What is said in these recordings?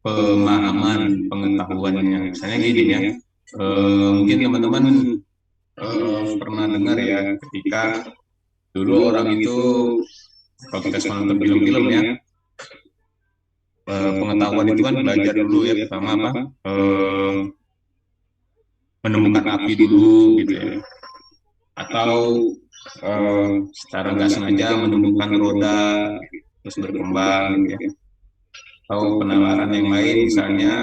pemahaman pengetahuannya. Misalnya gini ya, mungkin teman-teman pernah dengar ya, ketika dulu orang itu kalau kita suka nonton film-film ya, pengetahuan itu kan belajar dulu ya, pertama apa, menemukan api dulu gitu ya, atau secara nggak sengaja menemukan roda terus berkembang gitu ya, atau penalaran yang lain misalnya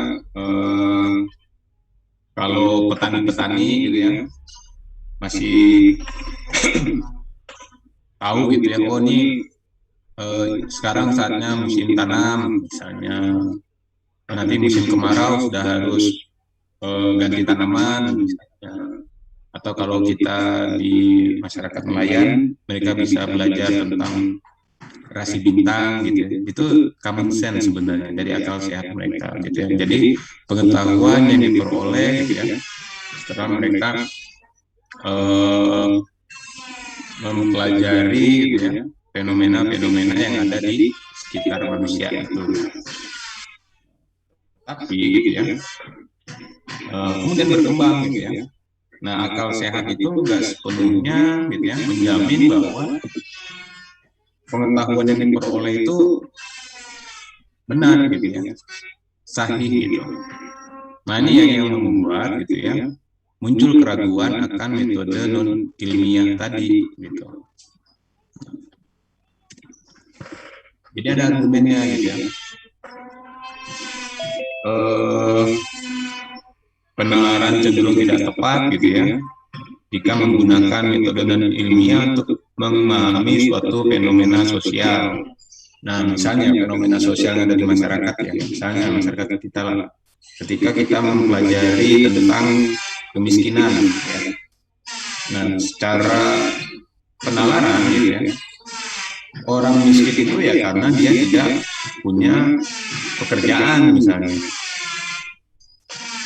kalau petani-petani gitu ya masih tahu gitu ya, oh ini sekarang saatnya musim tanam misalnya, nanti musim kemarau sudah harus ganti tanaman misalnya. Atau kalau kita di masyarakat nelayan, mereka bisa belajar tentang rasi bintang gitu ya. Itu common sense sebenarnya dari akal sehat mereka gitu ya. Jadi pengetahuan yang diperoleh gitu ya setelah mereka mempelajari gitu ya fenomena-fenomena yang ada di sekitar manusia itu. Tapi gitu ya, kemudian berkembang gitu ya. Nah, akal sehat itu enggak sepenuhnya gitu ya menjamin bahwa pengetahuan yang diperoleh itu benar gitu ya, sahih gitu. Nah, ini yang membuat gitu ya muncul keraguan akan metode non ilmiah tadi gitu. Jadi ada argumennya gitu ya. Penalaran cenderung tidak tepat gitu ya jika menggunakan metode non ilmiah untuk memahami suatu fenomena sosial. Nah, misalnya fenomena sosial yang ada di masyarakat ya, misalnya masyarakat kita lah, ketika kita mempelajari tentang kemiskinan ya. Nah, secara penalaran gitu ya, orang miskin itu ya karena dia tidak punya pekerjaan misalnya.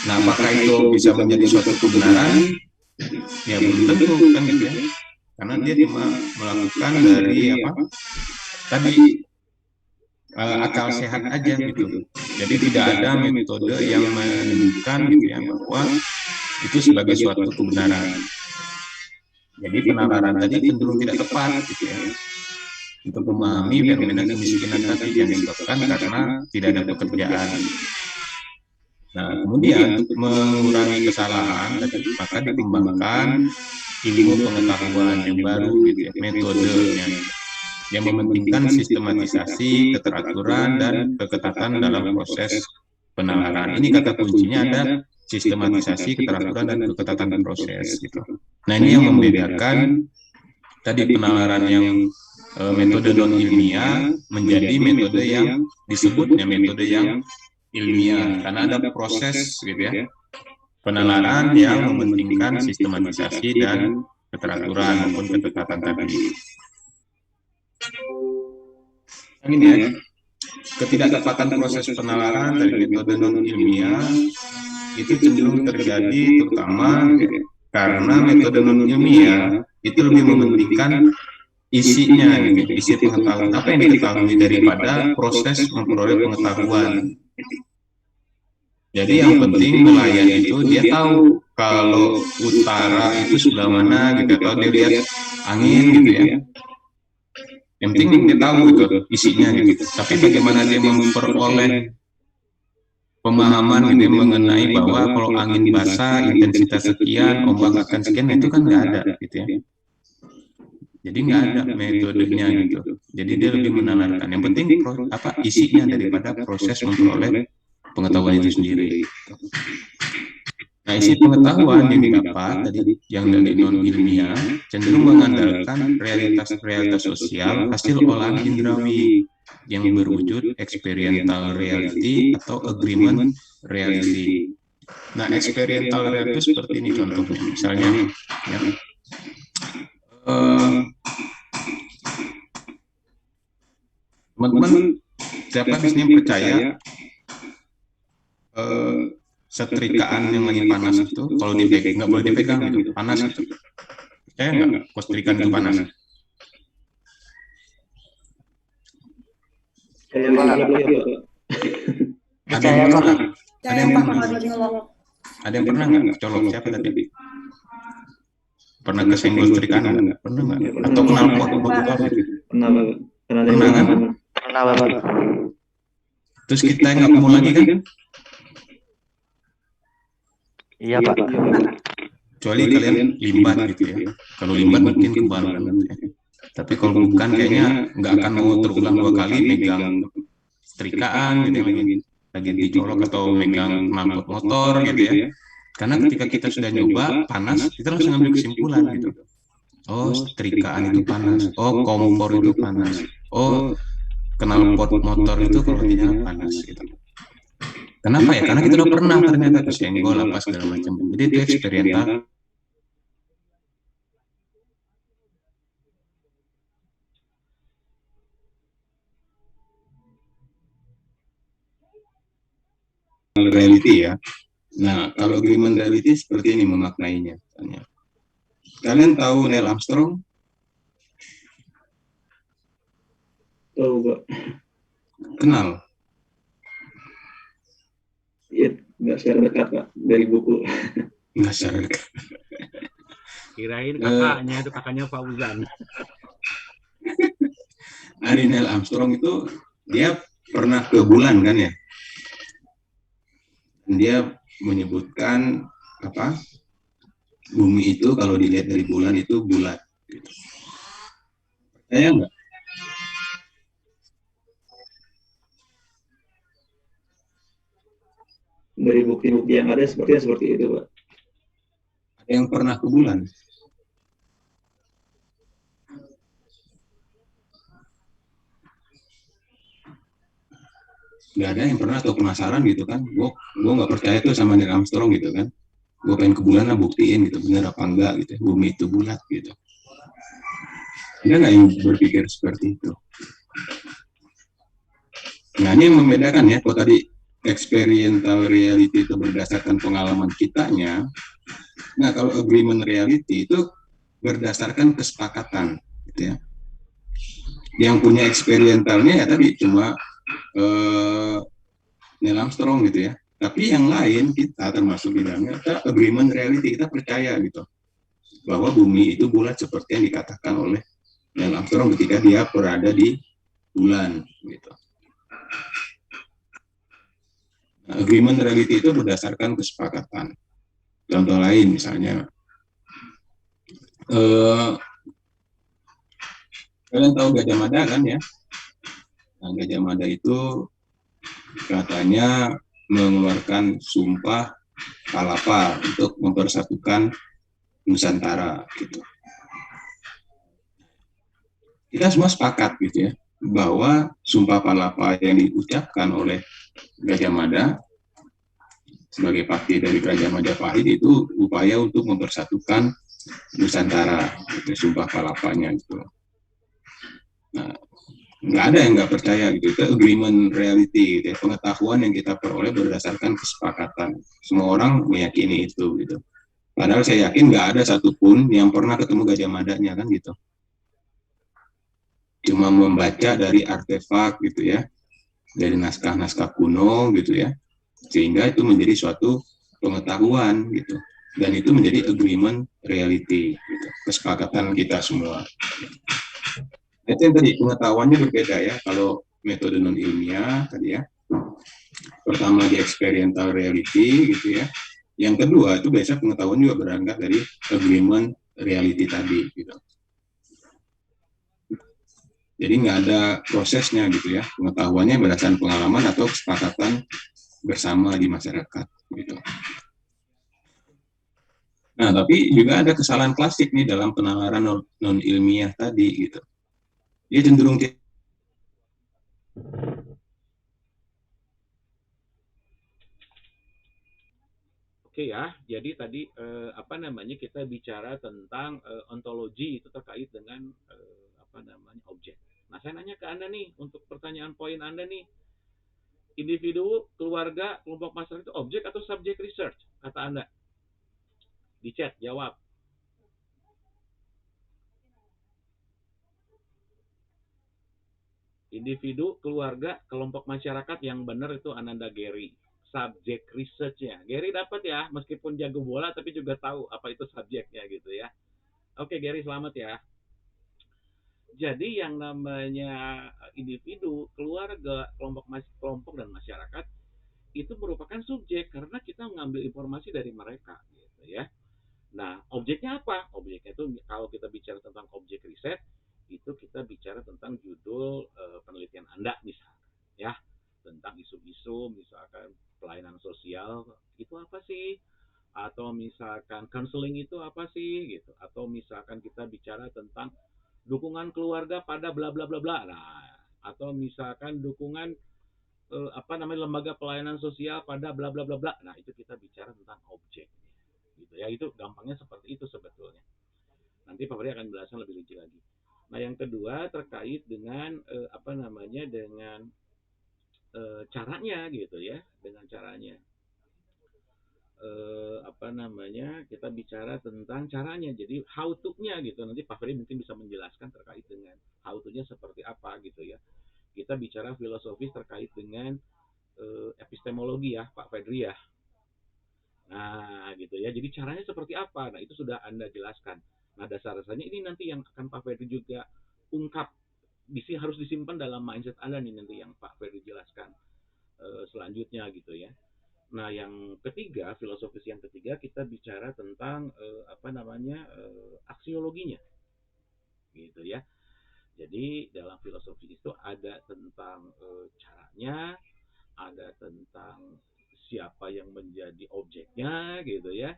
Nah, apakah itu bisa menjadi suatu kebenaran? Ya belum tentu kan gitu ya, karena dia cuma melakukan dari apa tadi akal sehat aja gitu. Jadi tidak ada metode yang menunjukkan gitu ya bahwa itu sebagai suatu kebenaran. Jadi penalaran tadi cenderung tidak tepat gitu ya untuk memahami fenomena kemiskinan tadi yang disebabkan karena tidak ada pekerjaan. Nah, kemudian untuk mengurangi kesalahan tadi maka dikembangkan ilmu pengetahuan yang baru gitu ya, metodenya yang mementingkan sistematisasi, keteraturan, dan keketatan dalam proses penalaran. Ini kata kuncinya ada sistematisasi, keteraturan, dan keketatan proses. Gitu. Nah, ini yang membedakan tadi penalaran yang metode non ilmiah menjadi metode yang disebutnya metode yang ilmiah, karena ada proses gitu ya penalaran yang mementingkan sistematisasi dan keteraturan maupun keketatan tadi. Ini ya, ketidaktepatan proses penalaran dari metode non ilmiah itu cenderung terjadi terutama karena metode non ilmiah itu lebih mementingkan isinya gitu, isi pengetahuan apa yang diketahui daripada proses memperoleh pengetahuan. Jadi yang penting nelayan itu dia tahu kalau utara itu sebelah mana gitu, atau dia lihat angin gitu ya. Yang penting dia tahu gitu isinya gitu. Tapi bagaimana dia memperoleh pemahaman gitu mengenai bahwa kalau angin basah intensitas sekian, ombak akan sekian, itu kan nggak ada gitu ya. Jadi nggak ada metodenya gitu. Jadi dia lebih menalarkan. Yang penting apa isinya daripada proses memperoleh pengetahuan itu sendiri. Nah, isi pengetahuan yang didapat tadi yang dari non ilmiah cenderung mengandalkan realitas sosial hasil olahan indrawi yang berwujud experiential reality atau agreement reality. Nah, experiential reality seperti ini contohnya, misalnya ya, teman-teman siapa di sini percaya setrikaan yang lagi panas itu kalau dipegang nggak boleh dipegang gitu, panas gitu. Percaya nggak kalau setrikaan itu panas? Ada yang pernah? Ada yang pernah? nyolok. Ada yang pernah nggak colok? Siapa tadi? Pernah kesenggol setrika nggak? Pernah nggak? Atau kenal pot beberapa gitu? Pernah Bapak. Pernah kan? Pernah Bapak. Terus kita nggak mau lagi kan? Iya Pak. Kecuali kalian limbat gitu ya. Kalau limbat mungkin kebal banget ya. Tapi kalau bukan kayaknya nggak akan mau terulang 2 kali megang setrikaan gitu ya, lagi dicolok atau megang knalpot motor gitu ya. Karena ketika kita sudah nyoba panas, kita langsung ambil kesimpulan gitu. Oh, setrikaan itu panas. Oh, kompor itu panas. Oh, knalpot motor itu kalau dinyala panas gitu. Kenapa ya? Karena kita udah pernah ternyata kesenggol apa segala macam. Jadi itu eksperimental. Reality ya. Nah, kalau agreement reality seperti ini memaknainya. Kalian tahu Neil Armstrong? Tahu Pak. Kenal? Iya, nggak secara dekat Pak, dari buku. Nggak secara dekat. Kirain kakaknya itu kakaknya Pak Uzan. Hari Neil Armstrong itu dia pernah ke bulan kan ya? Dia menyebutkan apa? Bumi itu kalau dilihat dari bulan itu bulat. Gitu. Saya enggak? Dari bukti-bukti yang ada sepertinya seperti itu Pak. Ada yang pernah ke bulan? Nggak ada yang pernah atau penasaran gitu kan? Gue nggak percaya tuh sama Neil Armstrong gitu kan? Gue pengen ke bulan lah buktiin gitu bener apa enggak gitu. Bumi itu bulat gitu. Ada nggak yang berpikir seperti itu? Nah ini yang membedakan ya. Kalau tadi experiential reality itu berdasarkan pengalaman kitanya. Nah kalau agreement reality itu berdasarkan kesepakatan, gitu ya. Yang punya experientialnya ya tadi cuma Neil Armstrong gitu ya. Tapi yang lain kita termasuk di dalamnya kita agreement reality, kita percaya gitu bahwa bumi itu bulat seperti yang dikatakan oleh Neil Armstrong ketika dia berada di bulan gitu. Nah, agreement reality itu berdasarkan kesepakatan. Contoh lain misalnya kalian tahu Gajah Mada kan ya? Nah, Gajah Mada itu katanya mengeluarkan sumpah palapa untuk mempersatukan Nusantara gitu. Kita semua sepakat gitu ya bahwa sumpah palapa yang diucapkan oleh Gajah Mada sebagai pakti dari Kerajaan Majapahit itu upaya untuk mempersatukan Nusantara, gitu, sumpah palapanya gitu. Nah, nggak ada yang nggak percaya gitu, itu agreement reality gitu ya, pengetahuan yang kita peroleh berdasarkan kesepakatan. Semua orang meyakini itu gitu. Padahal saya yakin nggak ada satupun yang pernah ketemu Gajah Madanya kan gitu. Cuma membaca dari artefak gitu ya, dari naskah-naskah kuno gitu ya, sehingga itu menjadi suatu pengetahuan gitu. Dan itu menjadi agreement reality, gitu. Kesepakatan kita semua. Itu yang tadi pengetahuannya berbeda ya. Kalau metode non ilmiah tadi ya, pertama di experiential reality gitu ya. Yang kedua itu biasa pengetahuan juga berangkat dari agreement reality tadi gitu. Jadi nggak ada prosesnya gitu ya, pengetahuannya berdasarkan pengalaman atau kesepakatan bersama di masyarakat gitu. Nah, tapi juga ada kesalahan klasik nih dalam penalaran non ilmiah tadi gitu. Dia cenderung Oke ya, jadi tadi apa namanya kita bicara tentang ontologi itu terkait dengan apa namanya objek. Nah, saya nanya ke Anda nih untuk pertanyaan poin Anda nih. Individu, keluarga, kelompok masyarakat itu objek atau subject research? Kata Anda. Di chat, jawab. Individu, keluarga, kelompok masyarakat yang benar itu Ananda Gary. Subjek research-nya. Gary dapat ya, meskipun jago bola tapi juga tahu apa itu subjeknya gitu ya. Oke Gary, selamat ya. Jadi yang namanya individu, keluarga, kelompok dan masyarakat itu merupakan subjek karena kita mengambil informasi dari mereka gitu ya. Nah, objeknya apa? Objeknya itu kalau kita bicara tentang objek riset, itu kita bicara tentang judul penelitian Anda misalkan ya, tentang isu-isu misalkan pelayanan sosial itu apa sih? Atau misalkan counseling itu apa sih gitu. Atau misalkan kita bicara tentang dukungan keluarga pada bla bla bla bla. Nah, atau misalkan dukungan lembaga pelayanan sosial pada bla bla bla bla. Nah, itu kita bicara tentang objek gitu ya. Itu gampangnya seperti itu sebetulnya. Nanti Pak Ferry akan menjelaskan lebih rinci lagi. Nah, yang kedua terkait dengan dengan caranya gitu ya, dengan caranya. Kita bicara tentang caranya, jadi how to-nya gitu. Nanti Pak Ferry mungkin bisa menjelaskan terkait dengan how to-nya seperti apa gitu ya. Kita bicara filosofis terkait dengan epistemologi ya Pak Ferry ya. Nah gitu ya, jadi caranya seperti apa, nah itu sudah Anda jelaskan. Nah dasar-dasarnya ini nanti yang akan Pak Ferry juga ungkap, harus disimpan dalam mindset Anda nih nanti yang Pak Ferry jelaskan selanjutnya gitu ya. Nah, yang ketiga, filosofis yang ketiga kita bicara tentang aksiologinya, gitu ya. Jadi dalam filosofi itu ada tentang caranya, ada tentang siapa yang menjadi objeknya, gitu ya.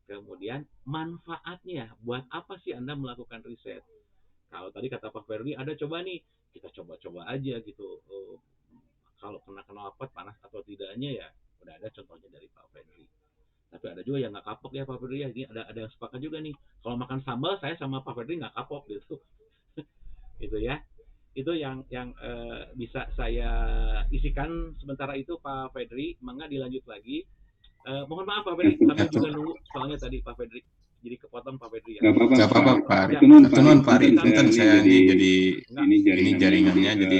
Kemudian manfaatnya, buat apa sih Anda melakukan riset? Kalau tadi kata Pak Ferdi, ada coba nih, kita coba-coba aja gitu. Kalau kena knalpot panas atau tidaknya ya udah ada contohnya dari Pak Ferdi. Tapi ada juga yang nggak kapok ya Pak Ferdi ya. Ini ada yang sepakat juga nih. Kalau makan sambal saya sama Pak Ferdi nggak kapok gitu. Itu ya. Itu yang bisa saya isikan sementara itu Pak Fedri. Mangga dilanjut lagi. Mohon maaf Pak Fedri, kami juga nunggu soalnya tadi Pak Fedri. Jadi kepotong Pak Fedri ya. Gak apa-apa Pak. Itu non Pak Ari. Punten saya ini jadi ini jaringannya jadi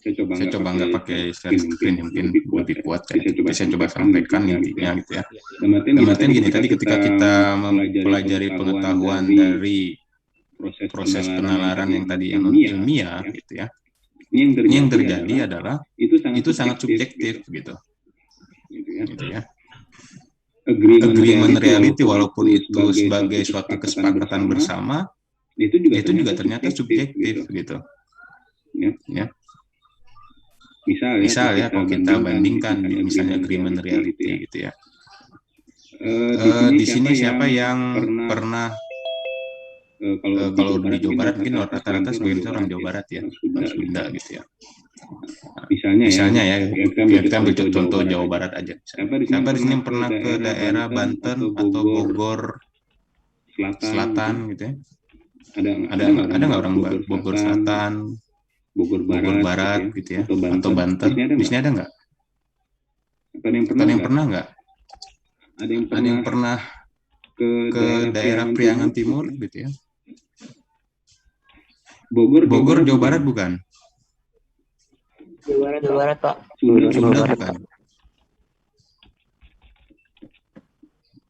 saya coba nggak pakai share screen mungkin lebih kuat ya. Tapi saya coba sampaikan intinya gitu ya. Dalam gini, tadi ketika kita mempelajari pengetahuan dari proses penalaran yang tadi yang ilmiah gitu ya, ini yang terjadi adalah itu sangat subjektif gitu ya. Agreement reality walaupun itu sebagai suatu kesepakatan bersama, itu juga ternyata subjektif gitu ya. Misal ya kalau kita bandingkan misalnya agreement reality gitu ya. Di sini siapa yang pernah kalau di Jawa Barat mungkin rata-rata sebagian orang Jawa Barat ya, Sunda gitu ya. Misalnya ya, kita ambil contoh Jawa Barat aja. Siapa di sini yang pernah ke daerah Banten atau Bogor Selatan gitu ya? Ada nggak orang Bogor Selatan, Bogor Barat gitu ya, atau Banten? Di sini ada nggak? Ada yang pernah nggak? Ada yang pernah ke daerah Priangan Timur gitu ya? Bogor Jawa Barat bukan? Jawa Barat Pak. Sunda bukan?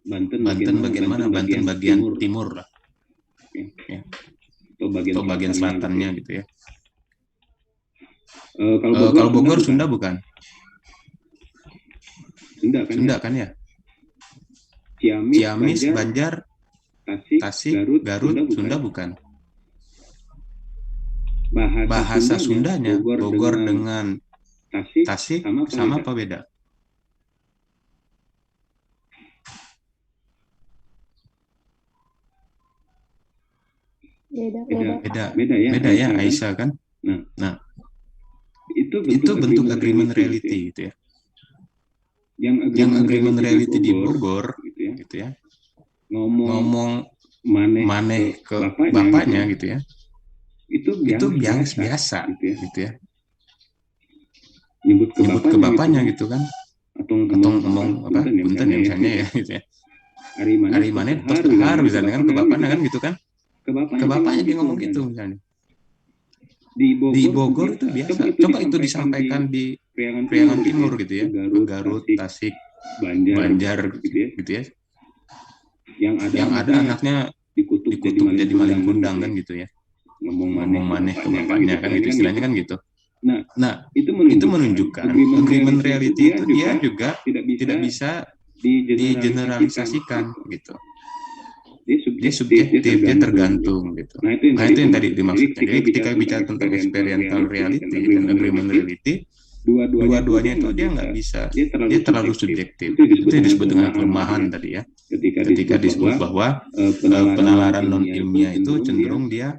Banten bagian mana? Banten bagian timur lah. Ya. Atau bagian selatannya gitu ya. Kalau Bogor Sunda bukan? Sunda kan ya? Ciamis, Banjar, Tasik, Garut, Sunda bukan? Bahasa Sundanya Bogor dengan Tasik sama apa beda? Beda ya Aisyah kan? Nah itu bentuk agreement reality gitu ya. Yang agreement reality di Bogor gitu ya, ngomong maneh ke bapaknya gitu ya, itu biasa gitu ya, nyebut ke bapaknya gitu kan, atau ngomong apa punten ya misalnya ya gitu ya, hari maneh tos dahar misalnya kan ke bapaknya kan gitu kan, ke bapaknya dia ngomong gitu misalnya. Di Bogor itu biasa. Coba itu disampaikan di Priangan Timur gitu ya, Garut, Tasik, Banjar gitu ya. Yang ada anaknya dikutuk jadi maling kundang kan gitu ya. Ngomong maneh ke bapaknya kan gitu, istilahnya kan gitu. Nah, itu menunjukkan agreement reality itu dia juga tidak bisa digeneralisasikan gitu. Dia subjektif, dia tergantung gitu. Nah itu yang tadi dimaksudkan. Jadi ketika bicara tentang experiential reality dan agreement reality, dua-duanya itu dia nggak bisa, dia terlalu subjektif. Itu yang disebut dengan kelemahan tadi ya. Ketika disebut bahwa penalaran non ilmiah itu cenderung dia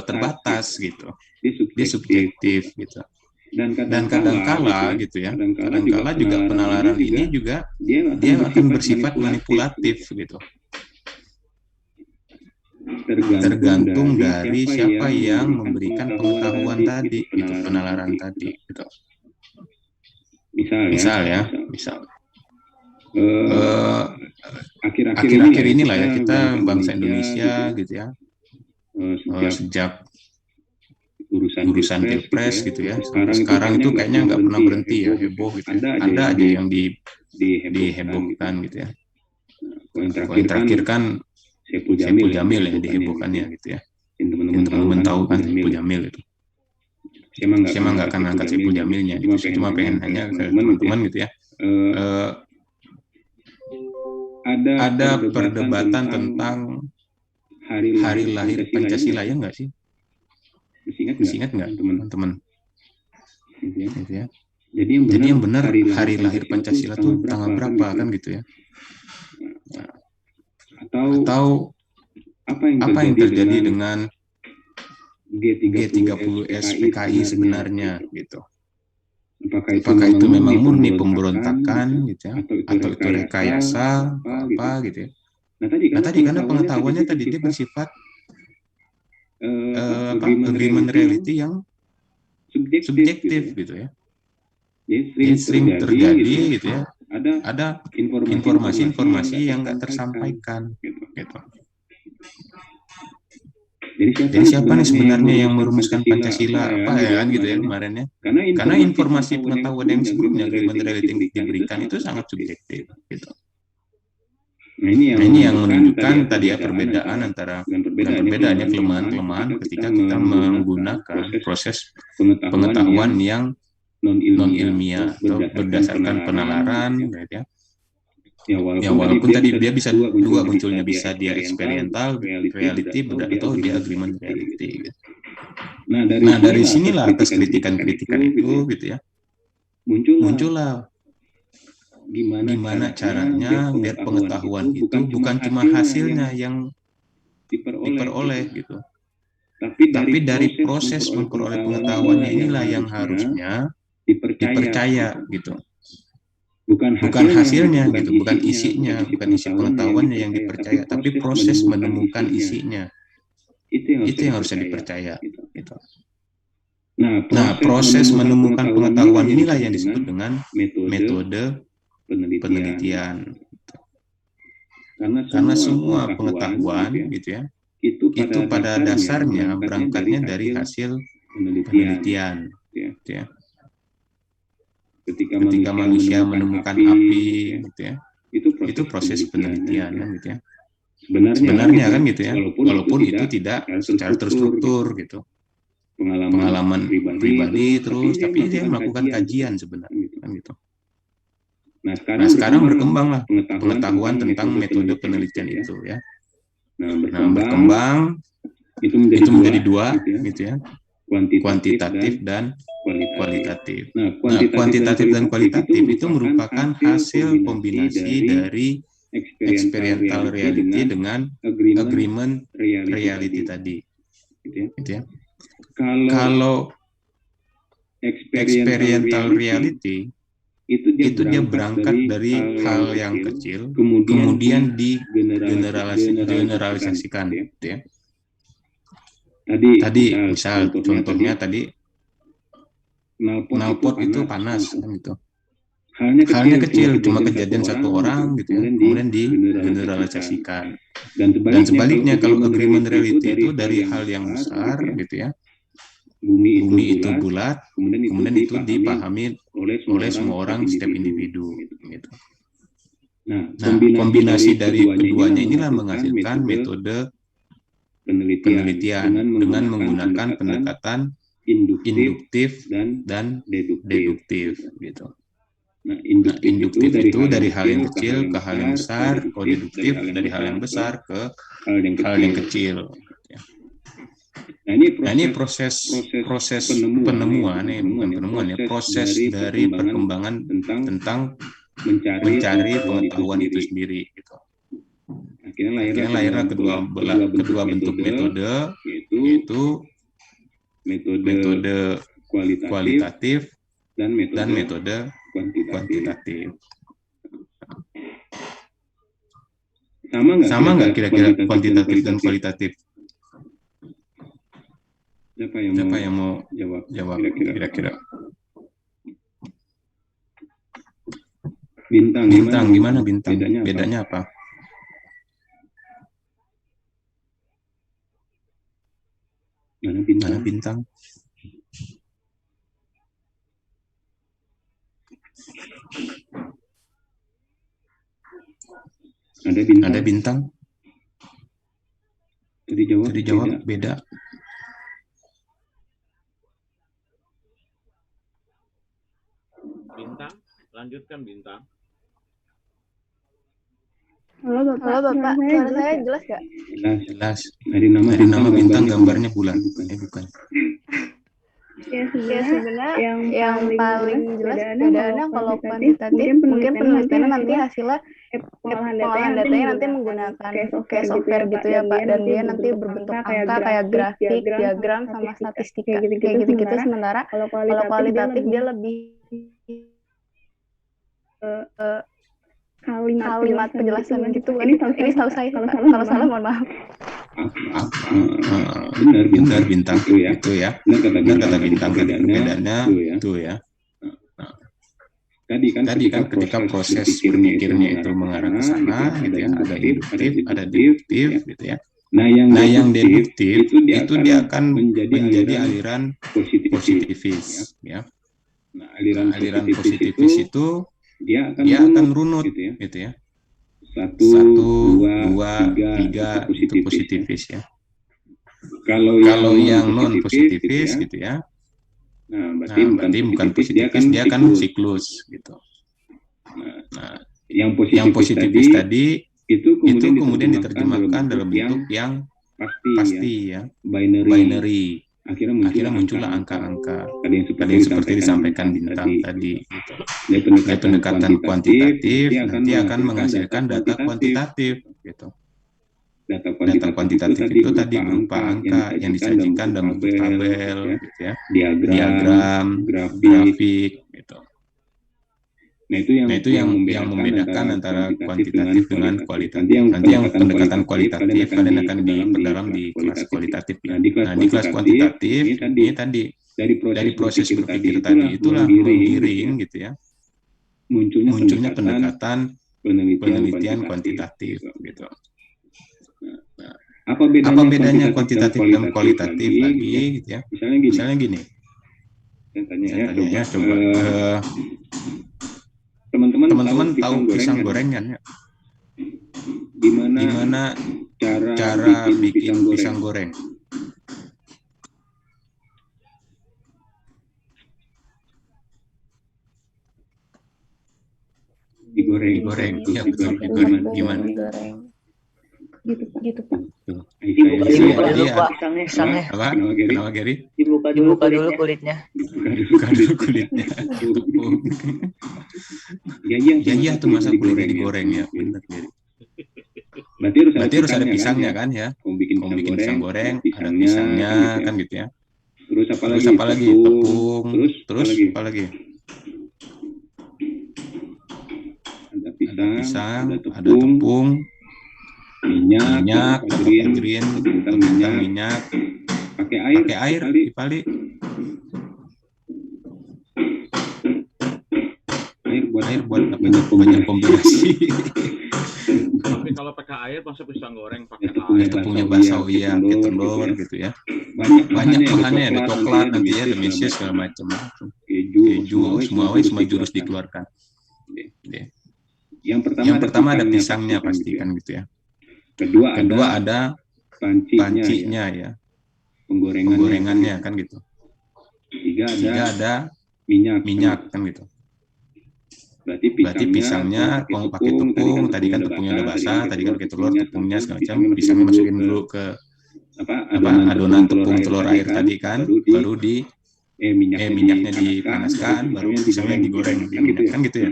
terbatas gitu, dia subjektif gitu. Dan kadangkala gitu ya, kadangkala juga penalaran ini juga dia akan bersifat manipulatif gitu. Tergantung dari siapa yang memberikan pengetahuan tadi, gitu, penalaran tadi, gitu. Misal akhir-akhir inilah ya kita bangsa Indonesia gitu ya, sejak urusan pilpres gitu ya, sampai sekarang itu kayaknya nggak pernah berhenti ya, heboh gitu ya. Ada aja yang dihebohkan gitu ya. Poin terakhir kan Saiful Jamil ya dihebohkannya gitu ya. Yang teman-teman tahu kan Saiful Jamil itu. Saya mah nggak akan angkat Saiful Jamilnya, gitu. Saya cuma pengen nanya ke teman-teman gitu ya. Ada perdebatan tentang hari lahir Pancasila ya nggak sih? Masih ingat nggak teman-teman? Gitu ya. Jadi yang benar hari lahir Pancasila tuh tanggal berapa kan gitu ya? Nah, atau apa yang terjadi dengan G30S PKI sebenarnya gitu? Apakah itu memang murni pemberontakan gitu ya? Atau itu rekayasa apa gitu ya? Nah tadi karena pengetahuannya tadi dia bersifat agreement reality yang subjektif gitu ya. Jadi sering terjadi gitu ya, ada informasi-informasi yang nggak tersampaikan gitu. Jadi siapa nih sebenarnya yang merumuskan Pancasila apa ya kan gitu ya kemarin ya? Karena informasi pengetahuan yang sebelumnya agreement reality yang diberikan itu sangat subjektif gitu. Nah ini yang menunjukkan tadi ya perbedaan antara perbedaannya kelemahan-kelemahan ketika kita menggunakan proses pengetahuan yang non ilmiah atau berdasarkan penalaran gitu ya. Ya walaupun tadi dia bisa dua munculnya, bisa dia experiential reality atau dia agreement reality gitu. Nah dari sinilah atas kritikan-kritikan itu gitu ya muncullah gimana caranya biar pengetahuan itu bukan cuma hasilnya yang diperoleh gitu, tapi dari proses memperoleh pengetahuannya inilah yang harusnya dipercaya gitu. Bukan hasilnya gitu, bukan isinya, bukan isi pengetahuannya yang dipercaya, tapi proses menemukan isinya itu yang harusnya dipercaya gitu. Nah proses menemukan pengetahuan inilah yang disebut dengan metode penelitian. Karena semua pengetahuan gitu ya, itu pada dasarnya berangkatnya dari hasil penelitian gitu ya. Ketika manusia menemukan api gitu ya, itu proses penelitian kan gitu ya. Sebenarnya kan gitu ya, walaupun itu tidak secara terstruktur gitu, pengalaman pribadi terus, tapi dia melakukan kajian sebenarnya kan gitu. Nah sekarang berkembanglah pengetahuan tentang metode penelitian itu ya. Nah berkembang itu menjadi dua gitu ya, kuantitatif dan kualitatif. Nah kuantitatif dan kualitatif itu merupakan hasil kombinasi dari experiential reality dengan agreement reality tadi gitu ya. Kalau experiential reality itu dia berangkat dari hal yang kecil, kemudian digeneralisasikan gitu ya. Tadi misal contohnya tadi knalpot itu panas kan gitu. Halnya kecil, cuma kejadian satu orang gitu ya, kemudian digeneralisasikan. Dan sebaliknya kalau agreement reality itu dari hal yang besar gitu ya, bumi itu bulat, kemudian itu dipahami oleh semua orang setiap individu. Gitu. Nah, kombinasi dari keduanya inilah menghasilkan metode penelitian dengan menggunakan pendekatan induktif dan deduktif. Gitu. Nah, induktif itu dari hal yang kecil ke hal yang besar, kalau deduktif dari hal yang besar ke hal yang kecil. Nah, ini proses penemuan, bukan penemuan ya, proses dari perkembangan tentang mencari pengetahuan itu sendiri. Gitu. Akhirnya lahirlah kedua bentuk metode, yaitu metode kualitatif dan metode kuantitatif. Sama nggak kira-kira kuantitatif dan kualitatif? Siapa yang mau jawab kira-kira? Bintang, gimana bintang? Bedanya apa? Mana bintang? Ada bintang? Tadi jawab beda. Bintang, lanjutkan Bintang. Halo Bapak, suara saya jelas nggak? Jelas. Dari nama bintang gambarnya bulan. Bukan. Ya sebenarnya yang paling jelas bedanya kalau kuantitatif mungkin penelitiannya nanti hasilnya pengolahan datanya nanti menggunakan kayak software gitu ya Pak, dan dia nanti berbentuk angka kayak grafik, diagram sama statistika kayak gitu-gitu. Sementara kalau kualitatif dia lebih kalimat penjelasan gitu. Ini tahu saya kalau salah mohon maaf. Benar bintang itu ya. Benar kata bintang, perbedaannya itu ya. Tadi kan ketika proses berpikirnya itu mengarah ke sana gitu ya, ada induktif, ada deduktif gitu ya. Nah, yang deduktif itu dia akan menjadi aliran positivis ya. Nah, aliran positivis itu dia akan runut gitu ya. 1, 2, 3 itu positivis ya. Kalau yang non positivis gitu ya. Nah, berarti bukan positivis, dia akan siklus gitu. Nah, yang positivis tadi itu kemudian diterjemahkan dalam bentuk yang pasti ya, binary. Akhirnya muncullah angka-angka tadi yang seperti disampaikan bintang tadi gitu. Dari pendekatan kuantitatif nanti akan menghasilkan data kuantitatif gitu. Data kuantitatif itu tadi berupa angka yang disajikan dalam bentuk tabel gitu ya, diagram, grafik gitu. Nah, itu yang membedakan antara kuantitatif dengan kualitatif. Nanti yang pendekatan kualitatif kalian akan diperdalam di kelas kualitatif ya. Nah, di kelas kuantitatif ini tadi dari proses berpikir tadi itulah mengiring gitu ya, munculnya pendekatan penelitian kuantitatif gitu. Nah, apa bedanya kuantitatif dan kualitatif lagi gitu ya? Misalnya gini. Saya tanya coba teman-teman tahu pisang gorengan ya? Gimana cara bikin pisang goreng? Digoreng. Ya betul, digoreng. Gimana? Gitu Pak. Dibuka dulu Pak pisangnya. Apa? Kenapa Gary? Dibuka dulu kulitnya. Buka dulu kulitnya. Iya tuh masa kulitnya digoreng ya, benar Gary. Berarti harus ada pisangnya kan ya? Mau bikin pisang goreng, ada pisangnya kan gitu ya. Terus apa lagi? Tepung. Terus apa lagi? Ada pisang, ada tepung, minyak, green, minyak, pakai air dipali. Air buat banyak kombinasi. Tapi kalau pakai air masuk pisang goreng pakai air. Tepungnya basah ya, pakai telur gitu ya. banyak bahannya, ada coklat nanti ya, ada meses segala macam, keju, semua jurus dikeluarkan. Yang pertama ada pisangnya pasti kan gitu ya. Kedua ada pancinya ya, penggorengannya kan gitu. Tiga ada minyak kan gitu. Berarti pisangnya kalau pakai tepung, tadi kan tepungnya udah basah, tadi kan pakai telur, tepungnya segala macam, pisangnya masukin dulu ke adonan tepung telur air tadi kan, baru minyaknya dipanaskan, baru pisangnya digoreng di minyak kan gitu ya.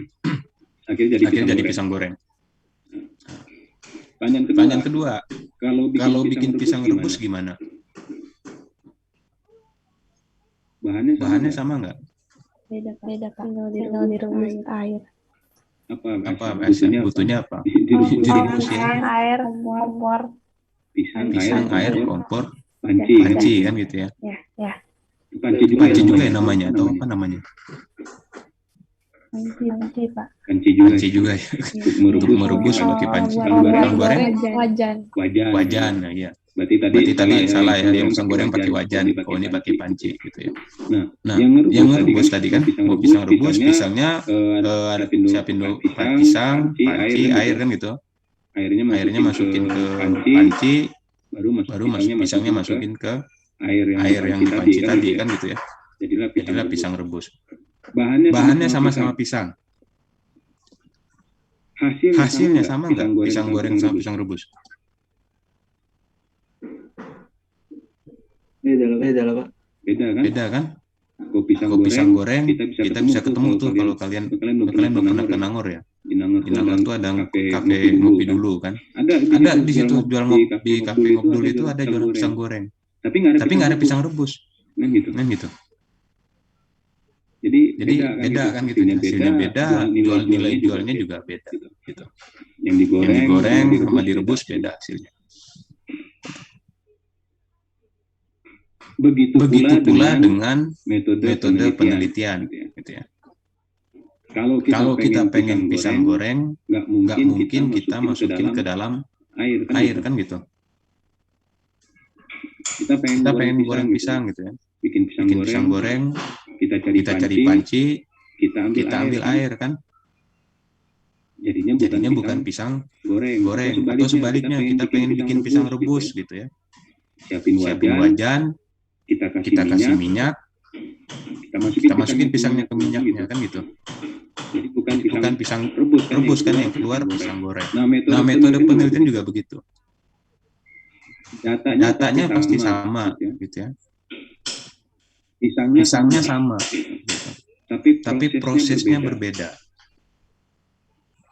Akhirnya jadi pisang goreng. Pertanyaan kedua, kalau bikin pisang rebus gimana? Bahannya sama nggak? Beda Pak, tinggal direbus air. Apa butuhnya apa? Direbus ya. Air, kompor. Pisang, air, kompor, panci kan gitu ya. Ya. Panci juga ya namanya atau apa namanya? Panci Pak. Panci juga ya. Untuk merebus pakai panci. Kalau goreng wajan, nah ya. Berarti tadi salah ya, yang pisang goreng pakai wajan, kalau ini pakai panci gitu ya. Nah, yang ngerebus tadi kan, mau pisang rebus, pisangnya siapin dulu pisang, panci, air kan gitu. Airnya masukin ke panci, baru pisangnya masukin ke air yang di panci tadi kan gitu ya. Jadilah pisang rebus. Bahannya sama-sama pisang. Hasilnya sama nggak? Pisang goreng sama pisang rebus? Beda lah Pak. Beda kan? Kalau pisang goreng kita bisa ketemu tuh kalau kalian belum pernah ke Nangor ya. Di Nangor tuh ada kafe ngopi dulu kan. Ada di situ jual di kafe ngopi dulu itu ada jual pisang goreng. Tapi nggak ada pisang rebus. Kan gitu. Jadi beda kan gitu, hasilnya beda, nilai jualnya juga beda gitu. Yang digoreng sama direbus beda hasilnya. Begitu pula dengan metode penelitian gitu ya. Kalau kita pengen pisang goreng, nggak mungkin kita masukin ke dalam air kan gitu. Kita pengen goreng pisang gitu ya. Bikin pisang goreng, kita cari panci, kita ambil air kan. Jadinya bukan pisang goreng. Atau sebaliknya, kita pengen bikin pisang rebus gitu ya. Siapin wajan, kita kasih minyak, kita masukin pisangnya ke minyaknya kan gitu. Jadi bukan pisang rebus kan yang keluar pisang goreng. Nah, metode penelitian juga begitu. Datanya pasti sama gitu ya. Pisangnya sama, gitu. Tapi prosesnya berbeda.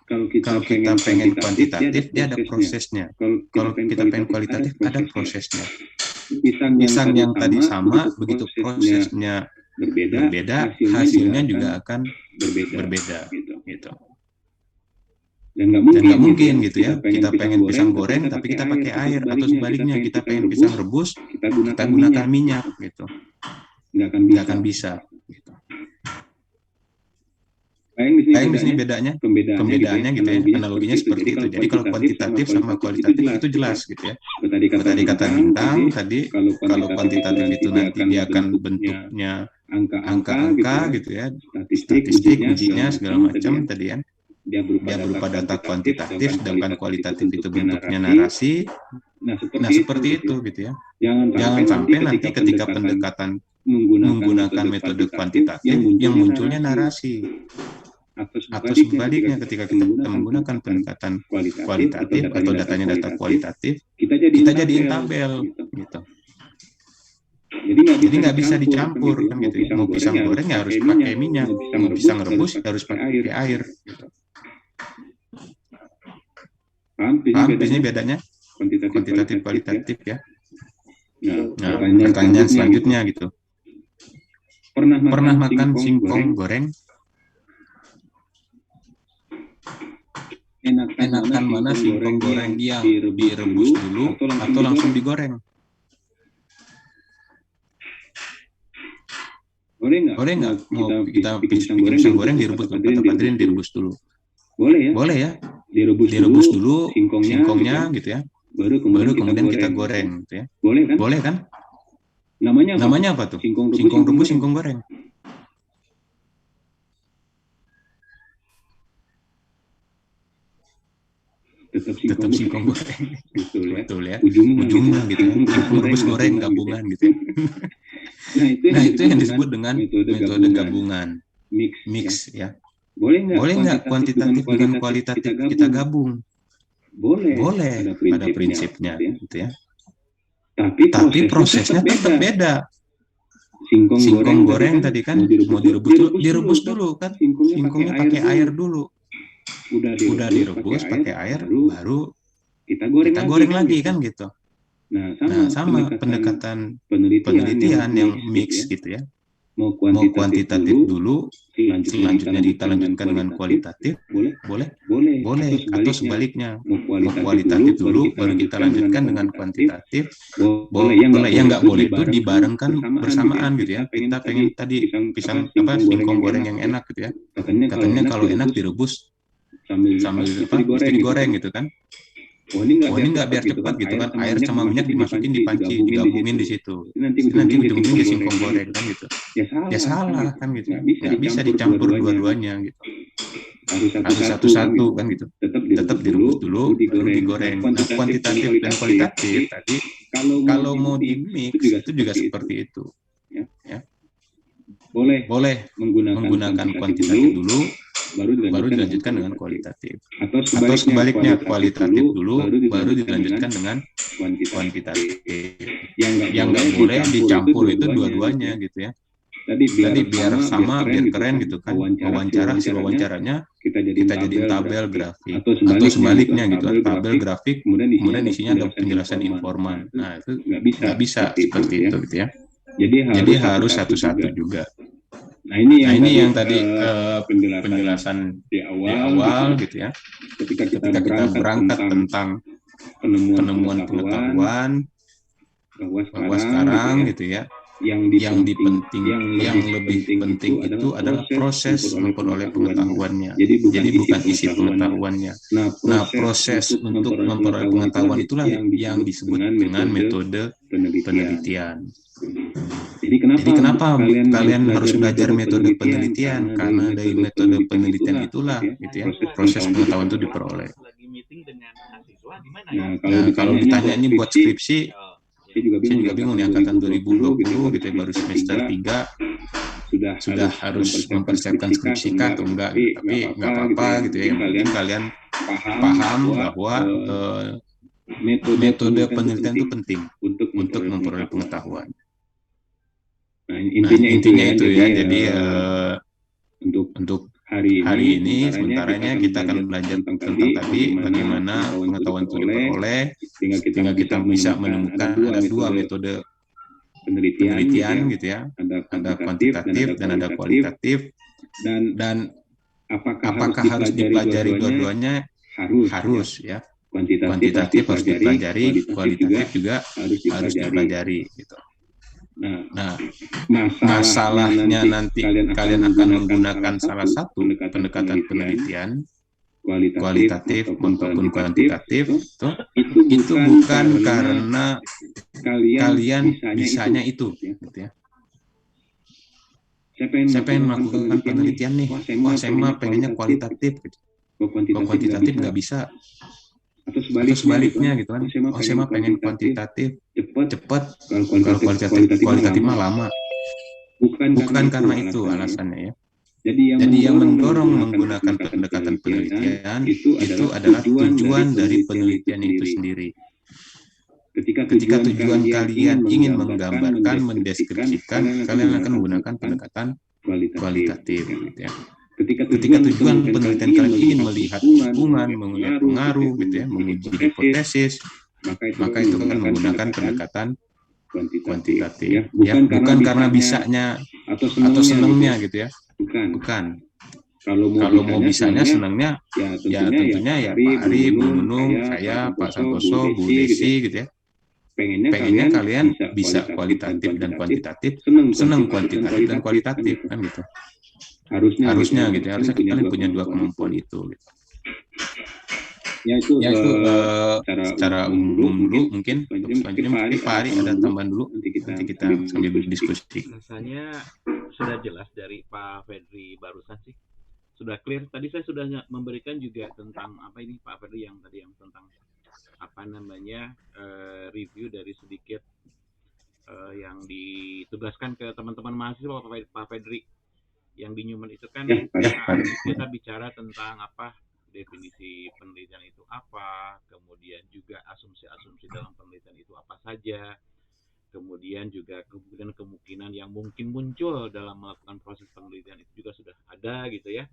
Kalau kita pengen kuantitatif, dia ada prosesnya. Kalau kita pengen kualitatif, ada prosesnya. Pisang yang tadi sama, begitu prosesnya berbeda, hasilnya juga akan berbeda. Gitu. Dan nggak mungkin gitu ya, kita pengen pisang goreng, tapi kita pakai air, atau sebaliknya, kita pengen pisang rebus, kita gunakan minyak, gitu. Nggak akan bisa. Gitu. Di sini pembedaannya gitu ya, analoginya seperti itu. Jadi kalau kuantitatif sama kualitatif itu jelas gitu ya. Tadi kata bintang tadi, kalau kuantitatif itu nanti dia akan bentuknya angka-angka gitu ya, statistik, ujinya segala macam tadi ya. Dia berupa data kuantitatif, sedangkan kualitatif itu bentuknya narasi. Nah seperti itu gitu ya. Jangan sampai nanti ketika pendekatan menggunakan metode kuantitatif yang munculnya narasi. Atau sebaliknya ketika kita menggunakan pendekatan kualitatif atau datanya data kualitatif, kita jadiin tabel gitu. Jadi nggak bisa dicampur kan gitu ya. Mau pisang goreng ya harus pakai minyak, mau pisang rebus harus pakai air. Gitu. Paham biasanya bedanya? Kuantitatif kualitatif ya. Nah, pertanyaan selanjutnya gitu. Pernah makan singkong goreng? Enakan mana singkong goreng yang direbus dulu atau langsung digoreng? Boleh nggak mau kita bikin pisang goreng direbus atau Padrin direbus dulu? Boleh ya. Direbus dulu singkongnya gitu ya. Baru kemudian kita goreng gitu ya. Boleh kan? Namanya apa tuh? Singkong rebus, singkong goreng. Tetap singkong goreng. Betul ya. Ujungnya gitu ya. Singkong rebus goreng gabungan gitu ya. Nah, itu yang disebut dengan metode gabungan. Mix ya. Boleh nggak kuantitatif dengan kualitatif kita gabung? Boleh pada prinsipnya gitu ya. Tapi prosesnya tetap beda. Singkong goreng tadi kan mau direbus dulu kan. Singkongnya pakai air dulu. Udah direbus pakai air, baru kita goreng lagi kan gitu. Nah, sama pendekatan penelitian yang mix gitu ya. Mau kuantitatif dulu, selanjutnya kita lanjutkan dengan kualitatif, boleh. Atau sebaliknya, mau kualitatif dulu, baru kita lanjutkan dengan kuantitatif, boleh. Yang nggak boleh itu dibarengkan bersamaan gitu ya. Kita pengen tadi pisang singkong goreng yang enak gitu ya. Katanya kalau enak direbus sambil mesti digoreng gitu kan. Ini nggak biar cepat gitu kan, air sama minyak dimasukin di panci, digabungin di situ. Nanti ujung-ujungnya singkong goreng kan gitu. Ya salah kan gitu. Nggak bisa dicampur dua-duanya gitu. Harus satu-satu kan gitu. Tetap direbus dulu, baru digoreng. Nah, kuantitatif dan kualitatif tadi kalau mau di mix itu juga seperti itu. Ya. Boleh menggunakan kuantitatif dulu, baru dilanjutkan dengan kualitatif. Atau sebaliknya, kualitatif dulu, baru dilanjutkan dengan kuantitatif. Yang nggak boleh dicampur itu dua-duanya gitu ya. Tadi biar sama, biar keren gitu kan. Hasil wawancaranya kita jadiin tabel grafik. Atau sebaliknya gitu, tabel grafik, kemudian isinya ada penjelasan informan. Nah, itu nggak bisa seperti itu gitu ya. Jadi harus satu-satu juga. Nah ini yang tadi penjelasan di awal gitu ya. Ketika kita berangkat tentang penemuan pengetahuan bahwa sekarang gitu ya, yang lebih penting itu adalah proses memperoleh pengetahuannya. Jadi bukan isi pengetahuannya. Nah, proses untuk memperoleh pengetahuan itulah yang disebut dengan metode penelitian. Jadi kenapa kalian harus belajar metode penelitian? Karena dari metode penelitian itulah gitu ya, proses pengetahuan itu diperoleh. Nah, kalau ditanya ini buat skripsi, saya juga bingung nih, angkatan 2020 gitu ya, baru semester 3 sudah harus mempersiapkan skripsi kah atau enggak gitu. Tapi nggak apa-apa gitu ya, yang penting kalian paham bahwa metode penelitian itu penting untuk memperoleh pengetahuan. Nah, intinya itu ya. Jadi untuk hari ini sementaranya kita akan belajar tentang tadi bagaimana pengetahuan itu diperoleh, sehingga kita bisa menemukan ada dua metode penelitian gitu ya, ada kuantitatif dan ada kualitatif. Dan apakah harus dipelajari dua-duanya? Harus ya. Kuantitatif harus dipelajari, kualitatif juga harus dipelajari gitu. Nah, masalahnya nanti kalian akan menggunakan salah satu pendekatan penelitian, kualitatif maupun kuantitatif, itu bukan karena kalian bisanya itu, gitu ya. Saya pengen melakukan penelitian nih, saya mah pengennya kualitatif, gitu. Kalau kuantitatif nggak bisa. Atau sebaliknya gitu kan, saya mah pengen kuantitatif cepat, kalau kualitatif mah lama. Bukan karena itu alasannya ya. Jadi yang mendorong menggunakan pendekatan penelitian itu adalah tujuan dari penelitian itu sendiri. Ketika tujuan kalian ingin menggambarkan, mendeskripsikan, kalian akan menggunakan pendekatan kualitatif gitu ya. Ketika tujuan penelitian kalian ingin melihat hubungan, mengenai pengaruh, gitu ya, menguji hipotesis, maka itu akan menggunakan pendekatan kuantitatif. Ya, bukan karena bisanya atau senangnya, gitu ya. Bukan. Kalau mau bisanya, senangnya, ya tentunya ya Pak Ari, Bu Nunung, saya, Pak Santoso, Bu Desi, gitu ya. Pengennya kalian bisa kualitatif dan kuantitatif, senang kuantitatif dan kualitatif, kan gitu. Harusnya gitu ya, harusnya kalian punya dua kemampuan itu gitu. Ya itu secara umum dulu mungkin. Selanjutnya mungkin Pak Ari ada tambahan dulu. Nanti kita sambil berdiskusi. Rasanya sudah jelas dari Pak Fedri barusan sih. Sudah clear. Tadi saya sudah memberikan juga tentang apa ini Pak Fedri yang tadi yang tentang apa namanya review dari sedikit yang ditugaskan ke teman-teman mahasiswa Pak Fedri yang di Newman itu kan kita bicara tentang apa definisi penelitian itu apa, kemudian juga asumsi-asumsi dalam penelitian itu apa saja, kemudian juga kemungkinan yang mungkin muncul dalam melakukan proses penelitian itu juga sudah ada gitu ya,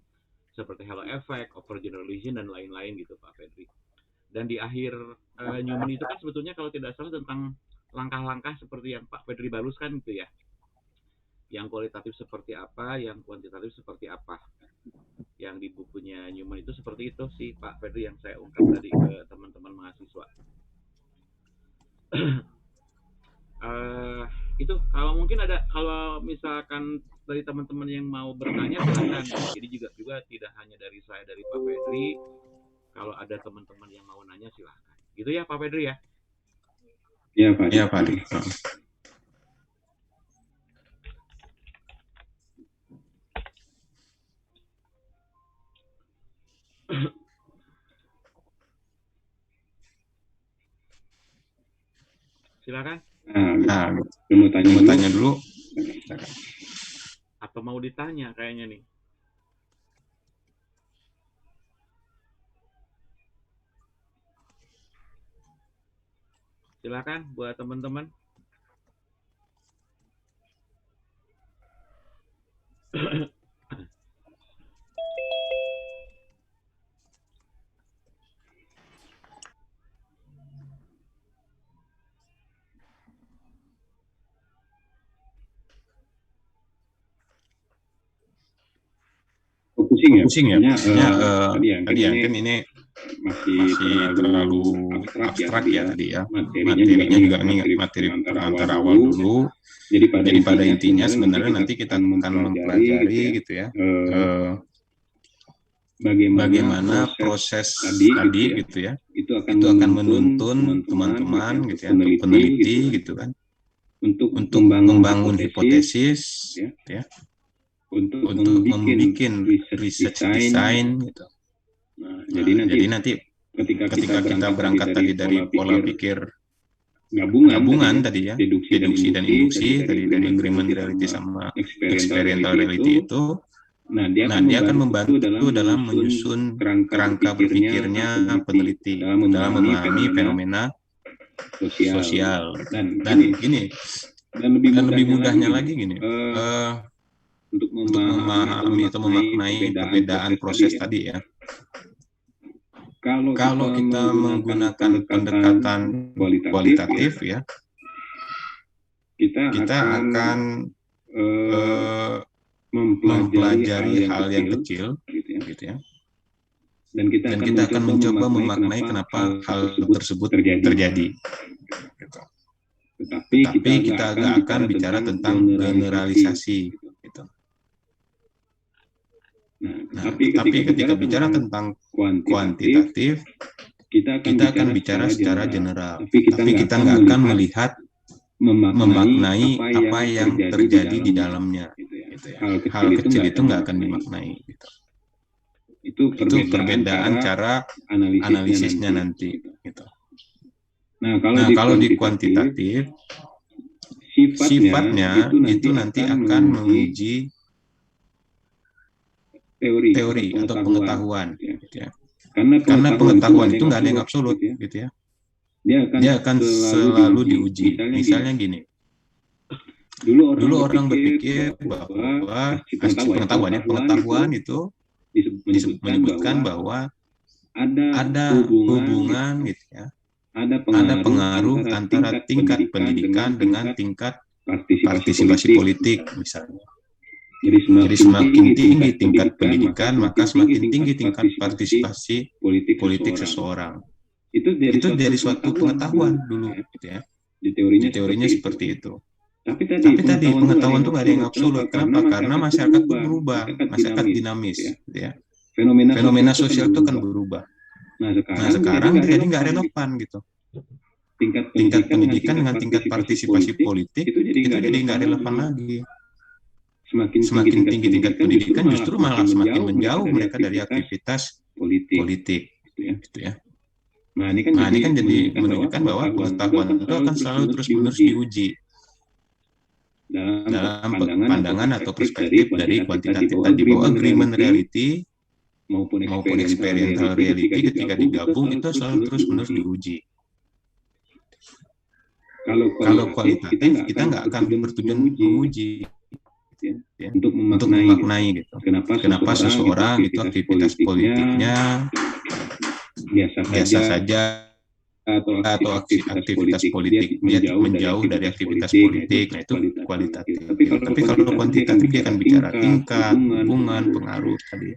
seperti halo effect, overgeneralization dan lain-lain gitu Pak Fedri. Dan di akhir Newman itu kan sebetulnya kalau tidak salah tentang langkah-langkah seperti yang Pak Fedri baluskan gitu ya, yang kualitatif seperti apa, yang kuantitatif seperti apa. Yang di bukunya Newman itu seperti itu sih Pak Fedri yang saya ungkap tadi ke teman-teman mahasiswa. Itu kalau mungkin ada, kalau misalkan dari teman-teman yang mau bertanya silakan. Jadi juga tidak hanya dari saya, dari Pak Fedri. Kalau ada teman-teman yang mau nanya silakan. Gitu ya Pak Fedri ya? Iya Pak. Iya Pak. Silakan. Nah, mau tanya dulu. Atau mau ditanya kayaknya nih. Silakan buat teman-teman. Pusing ya. Tadi ya kan ini masih terlalu abstrak ya tadi ya. Materinya juga ini materi antara awal dulu. Jadi pada intinya sebenarnya nanti kita akan mempelajari gitu ya. Bagaimana proses tadi gitu ya. Itu akan menuntun teman-teman gitu ya, peneliti gitu kan. Untuk membangun hipotesis ya. Untuk membuat research design gitu. Nah, jadi nanti ketika kita berangkat tadi dari pola pikir gabungan tadi ya, deduksi dan induksi tadi dari agreement reality sama experiential reality itu, dia akan membantu dalam menyusun kerangka berpikirnya peneliti dalam memahami fenomena sosial dan gini dan lebih mudahnya lagi gini. Untuk memahami atau memaknai perbedaan proses tadi ya. Kalau kita menggunakan pendekatan kualitatif ya, kita akan mempelajari hal yang kecil gitu ya. Dan kita akan mencoba memaknai kenapa hal tersebut terjadi. Gitu. Tetapi kita akan bicara tentang generalisasi gitu. Nah, tapi ketika bicara tentang kuantitatif, kita akan bicara secara general. Tapi kita nggak akan melihat memaknai apa yang terjadi di dalamnya. Gitu ya. Hal kecil itu nggak akan dimaknai. Gitu. Itu perbedaan cara analisisnya nanti. Gitu. Nah, kalau di kuantitatif, sifatnya itu nanti akan menguji teori atau pengetahuan gitu ya. Karena pengetahuan itu nggak ada yang absolut gitu ya. Dia akan selalu diuji. Misalnya gini. Dulu orang berpikir bahwa pengetahuan itu menyebutkan bahwa ada hubungan gitu ya. Ada pengaruh antara tingkat pendidikan dengan tingkat partisipasi politik misalnya. Jadi semakin tinggi tingkat pendidikan, maka semakin tinggi tingkat partisipasi politik seseorang. Itu dari suatu pengetahuan dulu, gitu ya. Di teorinya seperti itu. Tapi tadi pengetahuan itu nggak ada yang absolut. Kenapa? Karena masyarakat itu berubah, masyarakat dinamis, gitu ya. Fenomena sosial itu kan berubah. Nah sekarang jadi nggak relevan gitu. Tingkat pendidikan dengan tingkat partisipasi politik itu jadi nggak relevan lagi. Semakin tinggi tingkat pendidikan justru malah semakin menjauh mereka dari aktivitas politik gitu ya. Nah ini kan jadi menunjukkan bahwa pengetahuan itu akan selalu terus-menerus diuji dalam pandangan atau perspektif dari kuantitatif tadi, bahwa agreement reality maupun experiential reality ketika digabung itu selalu terus-menerus diuji. Kalau kualitatif kita nggak akan bertujuan menguji ya, untuk memaknai gitu. Kenapa seseorang itu aktivitas politiknya biasa saja atau aktivitas politik dia menjauh dari aktivitas politik, nah itu kualitatif. Tapi kalau kuantitatif dia akan bicara tingkat, hubungan, pengaruh tadi,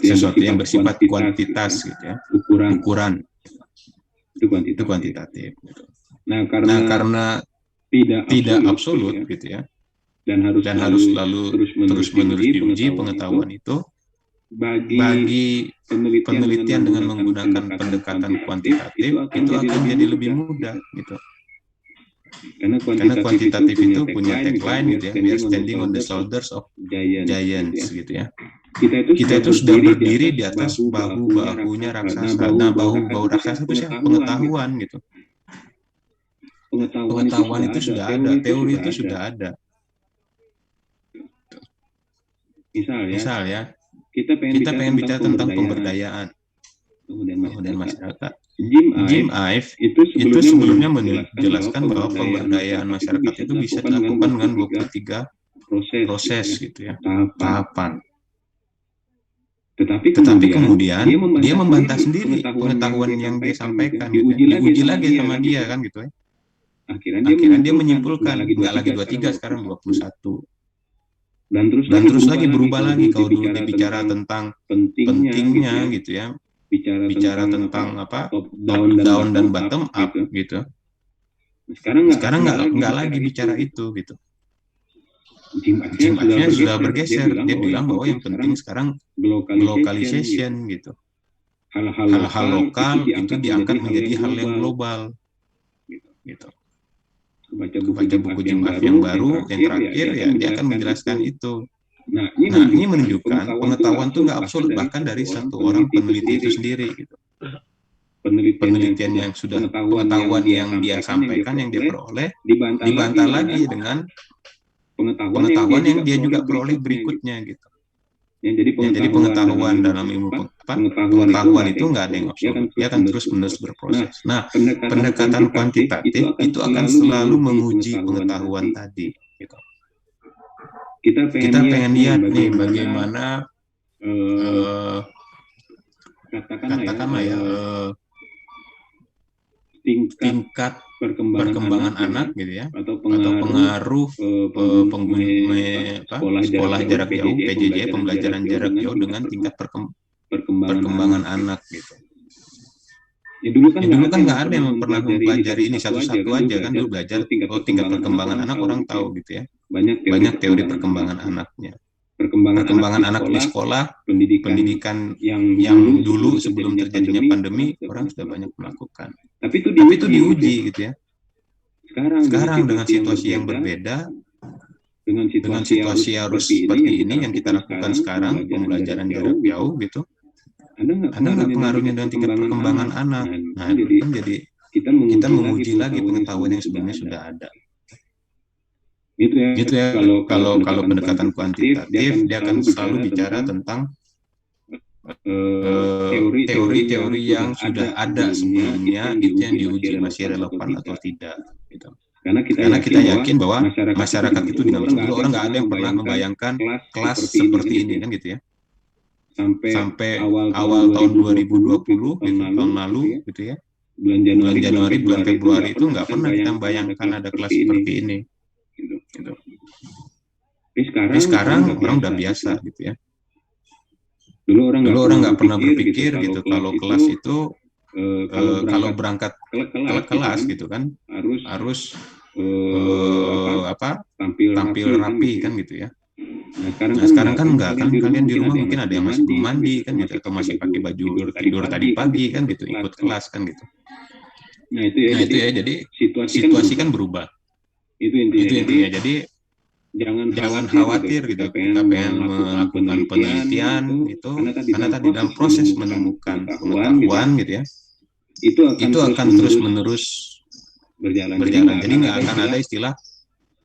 sesuatu yang bersifat kuantitas gitu ya, ukuran itu kuantitatif. Gitu. Nah karena tidak absolut gitu ya, dan harus selalu terus-menerus diuji pengetahuan itu, bagi penelitian dengan menggunakan pendekatan kuantitatif itu akan jadi lebih mudah gitu. Karena kuantitatif itu punya tagline gitu ya, we are standing on the shoulders of giants gitu ya. Kita itu sudah berdiri di atas bahu-bahunya raksasa. Nah bahu-bahu raksasa itu siapa? Pengetahuan gitu. Pengetahuan itu sudah ada, teori itu sudah ada. Misal ya, kita pengen bicara tentang pemberdayaan kemudian masyarakat. Jim Ive itu sebelumnya menjelaskan bahwa pemberdayaan masyarakat itu bisa dilakukan dengan 23 proses gitu ya, tahapan. Tetapi kemudian dia membantah sendiri pengetahuan yang dia sampaikan gitu ya. Diuji lagi sama dia kan gitu ya. Akhirnya dia menyimpulkan nggak lagi 23 sekarang 21. Dan terus lagi berubah lagi. Kalau dulu dia bicara tentang pentingnya gitu ya, bicara tentang apa, top down dan bottom up gitu. Sekarang nggak lagi bicara itu gitu. Jim Ive sudah bergeser. Dia bilang bahwa yang penting sekarang globalization gitu. Hal-hal lokal itu diangkat menjadi hal yang global gitu. Baca buku Jim Ive yang baru, yang terakhir ya, dia akan menjelaskan itu. Nah ini menunjukkan pengetahuan itu nggak absolut, bahkan dari satu orang peneliti itu sendiri gitu. Penelitian yang sudah, pengetahuan yang dia sampaikan, yang dia peroleh, dibantah lagi dengan pengetahuan yang dia juga peroleh berikutnya gitu. Yang jadi pengetahuan dalam ilmu pengetahuan itu nggak ada yang absolut, dia akan terus-menerus berproses. Nah, pendekatan kuantitatif itu akan selalu menguji pengetahuan tadi. Gitu. Kita pengen lihat nih bagaimana katakanlah ya tingkat perkembangan anak gitu ya, atau pengaruh sekolah jarak jauh PJJ, pembelajaran jarak jauh dengan tingkat perkembangan anak gitu. Ya dulu kan nggak ada yang pernah mempelajari ini satu-satu aja kan, dulu belajar tingkat perkembangan anak orang tahu gitu ya, banyak teori perkembangan anaknya. Perkembangan anak di sekolah, pendidikan yang dulu sebelum terjadinya pandemi orang sudah banyak melakukan. Tapi itu diuji gitu ya. Sekarang dengan situasi yang berbeda, dengan situasi harus seperti ini yang kita lakukan sekarang, pembelajaran jarak jauh gitu, ada nggak pengaruhnya dengan tingkat perkembangan anak? Nah itu kan jadi kita menguji lagi pengetahuan yang sebelumnya sudah ada. Gitu ya. Kalau pendekatan kuantitatif dia akan selalu bicara tentang teori-teori yang sudah ada sebelumnya, itu yang diuji masih relevan atau tidak gitu. Karena kita yakin bahwa masyarakat itu dinamis. Dulu orang nggak ada yang pernah membayangkan kelas seperti ini kan gitu ya. Sampai awal tahun 2020 gitu, tahun lalu gitu ya, bulan Januari, bulan Februari itu nggak pernah kita membayangkan ada kelas seperti ini gitu. Tapi sekarang orang udah biasa gitu ya. Dulu orang nggak pernah berpikir gitu kalau kelas itu kalau berangkat ke kelas gitu kan harus tampil rapi kan gitu ya. Nah sekarang kan enggak kan, kalian di rumah mungkin ada yang masih belum mandi kan gitu, atau masih pakai baju tidur tadi pagi kan gitu, ikut kelas kan gitu. Nah itu ya, Jadi situasi situasi kan berubah. itu Itu intinya. intinya. Jadi Jangan khawatir gitu, gitu kita kita pengen melakukan melakukan penelitian itu, karena tadi dalam proses menemukan pengetahuan pengetahuan gitu ya, itu akan terus menerus berjalan. berjalan. Jadi nggak akan ada istilah,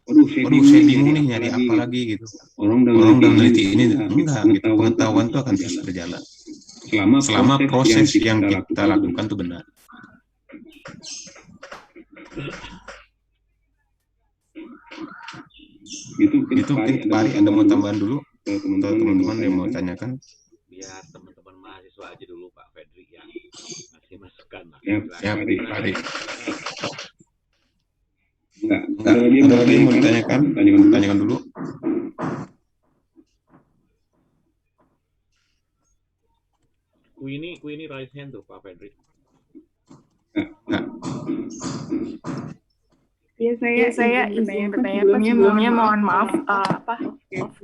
Waduh, saya bingung nih nyari apa lagi gitu. Orang Orang udah meneliti ini, enggak enggak gitu. Pengetahuan itu akan terus berjalan selama proses yang kita lakukan itu benar. Itu Mungkin Pak Ari ada mau tambahan dulu ke atau teman-teman yang mau tanyakan? Biar teman-teman mahasiswa aja dulu Pak Fedri yang ngasih masukan. Ya, Pak Ari. Enggak. Ada lagi yang mau ditanyakan? Tanyakan dulu. Queenie raise hand tuh Pak Fedri. Ya, saya izin bertanya Pak. Sebelumnya mohon maaf.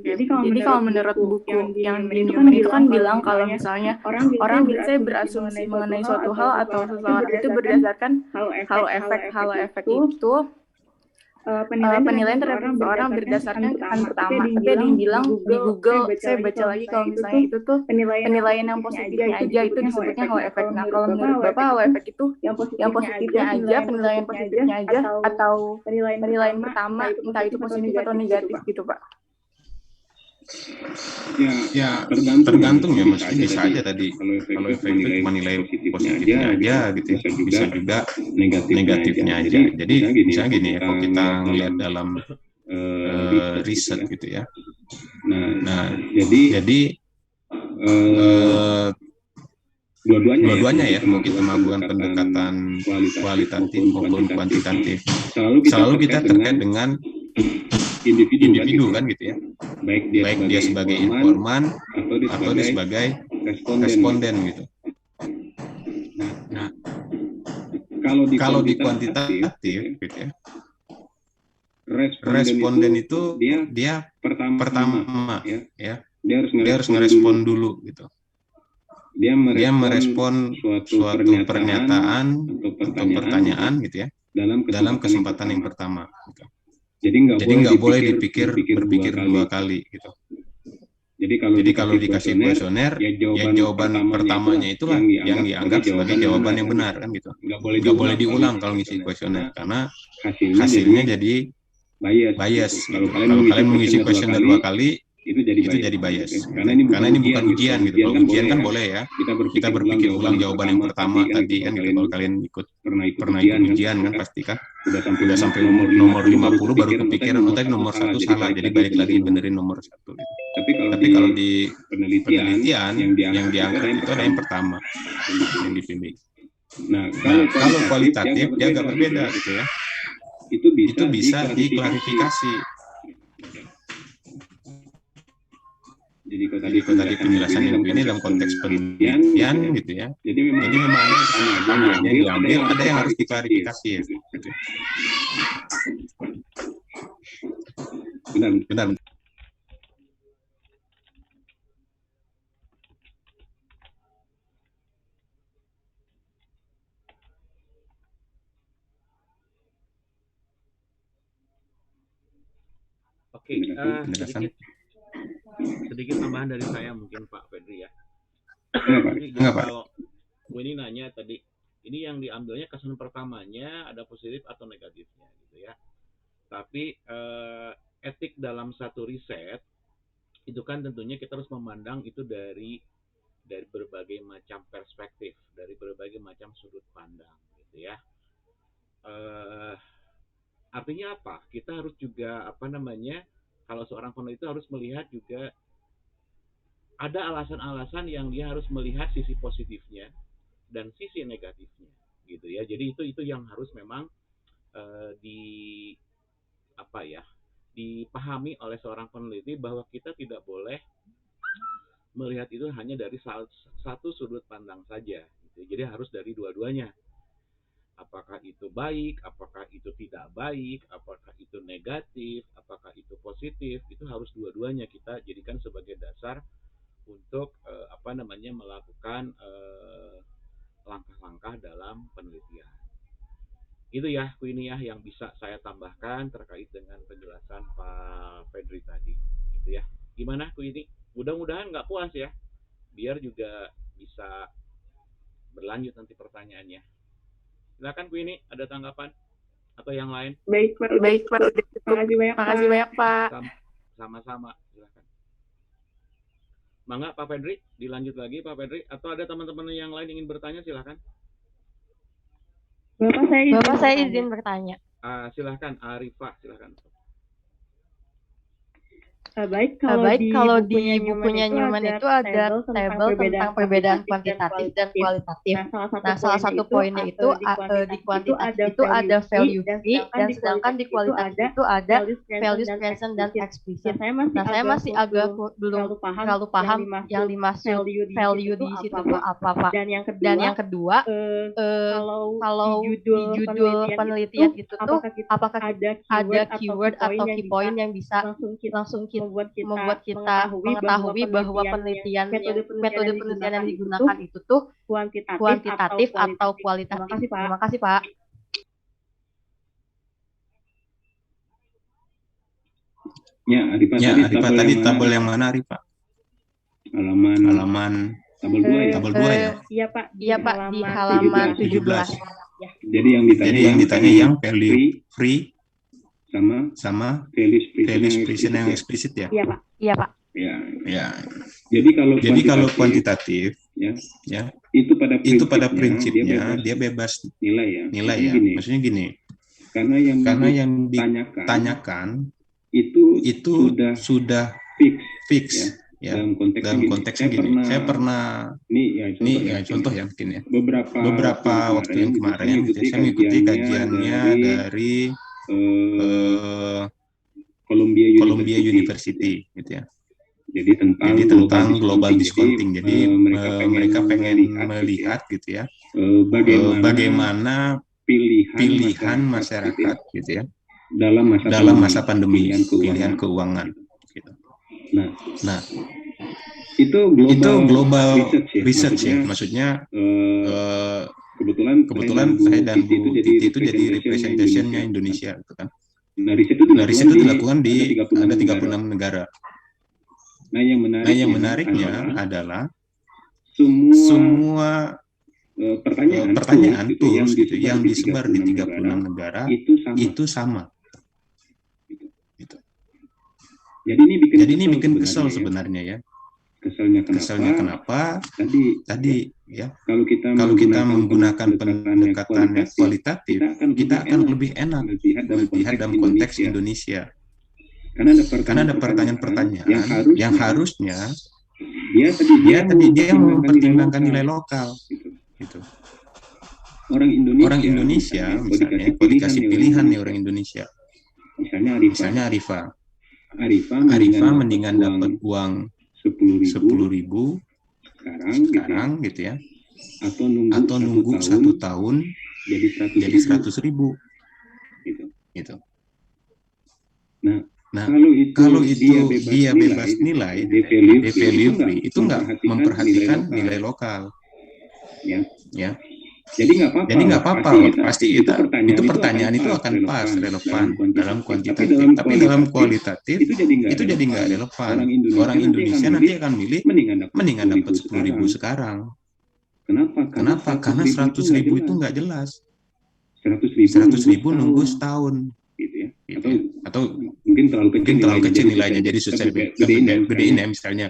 Jadi kalau menurut buku yang di Newman itu kan bilang kalau misalnya orang biasanya berasumsi mengenai suatu hal atau seseorang itu berdasarkan halo efek itu penilaian terhadap seseorang berdasarkan keterangan pertama. Tapi ada yang bilang di Google, saya baca lagi kalau misalnya itu tuh penilaian yang positifnya aja itu disebutnya halo efek. Nah, kalau menurut Bapak halo efek itu yang positifnya aja, penilaian positifnya aja, atau penilaian pertama entah itu positif atau negatif gitu Pak? Ya tergantung ya, maksudnya bisa aja tadi kalau efek menilai positifnya aja gitu ya, bisa juga negatifnya aja. Jadi misalnya gini ya, kalau kita ngelihat dalam riset gitu ya, nah jadi dua-duanya ya, mau kita melakukan pendekatan kualitatif maupun kuantitatif, selalu kita terkait dengan individu kan gitu ya, baik dia sebagai informan atau dia sebagai responden gitu. Nah kalau di kuantitatif gitu ya, responden itu dia pertama ya dia harus ngerespon dulu gitu. Dia merespon suatu pernyataan atau pertanyaan gitu ya dalam kesempatan yang pertama gitu. Jadi nggak boleh berpikir dua kali gitu. Jadi kalau dikasih kuesioner, ya jawaban pertamanya itulah yang dianggap sebagai jawaban yang benar kan gitu. Nggak boleh diulang kalau ngisi kuesioner, karena hasilnya jadi bias. Gitu. Kalau kalian mengisi kuesioner dua kali, itu jadi bias. Karena ini bukan ujian gitu. Kalau ujian kan boleh ya, kita berpikir ulang jawaban yang pertama tadi kan gitu. Kalau kalian pernah ikut ujian kan pasti kan udah sampai nomor 50 baru kepikiran, oh tadi nomor 1 salah, jadi balik lagi benerin nomor 1 gitu. Tapi kalau di penelitian yang diangkat itu ada yang pertama yang dipilih. Nah kalau kualitatif dia agak berbeda gitu ya. Itu bisa diklarifikasi. Jadi kalau tadi penjelasan ini dalam konteks penelitian gitu ya. Jadi memang ada yang diambil, ada yang harus diklarifikasi ya. Gitu. Benar. Oke, sedikit tambahan dari saya mungkin Pak Fedri ya. Enggak, Pak. Kalau ini nanya tadi, ini yang diambilnya kesan pertamanya ada positif atau negatifnya gitu ya. Tapi etik dalam satu riset itu kan tentunya kita harus memandang itu dari berbagai macam perspektif, dari berbagai macam sudut pandang gitu ya. Artinya apa? Kita harus juga kalau seorang peneliti harus melihat juga ada alasan-alasan yang dia harus melihat sisi positifnya dan sisi negatifnya gitu ya. Jadi itu yang harus memang dipahami oleh seorang peneliti, bahwa kita tidak boleh melihat itu hanya dari satu sudut pandang saja gitu. Jadi harus dari dua-duanya. Apakah itu baik, apakah itu tidak baik, apakah itu negatif, apakah itu positif, itu harus dua-duanya kita jadikan sebagai dasar untuk melakukan langkah-langkah dalam penelitian. Itu ya, Queenie ya, yang bisa saya tambahkan terkait dengan penjelasan Pak Fedri tadi. Gitu ya. Gimana Queenie? Mudah-mudahan nggak puas ya, biar juga bisa berlanjut nanti pertanyaannya. Silakan Queenie, ada tanggapan atau yang lain? Baik Pak. Makasih banyak Pak. Sama-sama, silakan. Mangga Pak Fedri, dilanjut lagi Pak Fedri, atau ada teman-teman yang lain ingin bertanya, silakan. Bapak saya izin bertanya. Silakan Arifah, silakan. Baik, kalau di bukunya Newman itu ada tabel tentang perbedaan kuantitatif dan kualitatif. Nah, salah satu poinnya itu di kuantitatif itu ada value free, dan sedangkan di kualitatif itu ada values present dan explicit. Nah, saya masih agak belum terlalu paham yang dimaksud value di situ apa, Pak. Dan yang kedua, kalau di judul penelitian itu tuh, apakah ada keyword atau key point yang bisa langsung membuat kita mengetahui bahwa metode penelitian yang digunakan itu tuh kuantitatif atau kualitatif. Terima kasih Pak. Ya, Arifah tadi tabel yang mana Arifah? Halaman tabel 2 ya? Iya Pak, di halaman 17. Jadi yang ditanya yang value free sama values present yang eksplisit ya? Iya Pak. Ya. Jadi kalau kuantitatif ya itu pada prinsipnya dia bebas nilai ya. Maksudnya gini. Karena yang ditanyakan itu sudah fix ya. Dalam konteksnya gini. Saya pernah ini contoh ya mungkin ya. Beberapa waktu yang kemarin gitu, saya mengikuti kajiannya dari Columbia University gitu ya. Jadi tentang global discounting. Jadi mereka pengen melihat gitu ya bagaimana pilihan masyarakat gitu ya dalam masa pandemi, pilihan keuangan gitu. Nah, itu global research ya. Maksudnya kebetulan saya dan Bu Titi itu jadi representationnya Indonesia gitu kan. Nah, riset itu dilakukan di ada 36 negara. Nah, yang menariknya adalah semua pertanyaan tools gitu yang disebar di 36 negara itu sama. Gitu. Jadi ini bikin kesel sebenarnya ya. Keselnya kenapa? Tadi ya, kalau kita menggunakan pendekatan kualitatif, kita akan lebih enak melihat dalam konteks Indonesia. Karena ada pertanyaan-pertanyaan yang harusnya dia mempertimbangkan nilai lokal. Gitu. Orang Indonesia misalnya, kalau dikasih pilihan nih orang Indonesia, misalnya Arifah mendingan dapat uang 10.000 sekarang gitu ya, atau nunggu 1 tahun jadi 100.000 gitu. Nah, kalau itu dia bebas nilai, value free, itu nggak memperhatikan nilai lokal, ya. Jadi nggak apa-apa, pasti itu pertanyaan itu akan pas, relevan dalam kuantitatif. Tapi dalam kualitatif itu jadi nggak relevan. Orang Indonesia nanti akan milih mendingan dapat 10.000 sekarang. Kenapa? Karena 100.000 itu nggak jelas. 100.000 nunggu setahun, gitu ya. Atau mungkin terlalu kecil nilainya, jadi susah gedein ya misalnya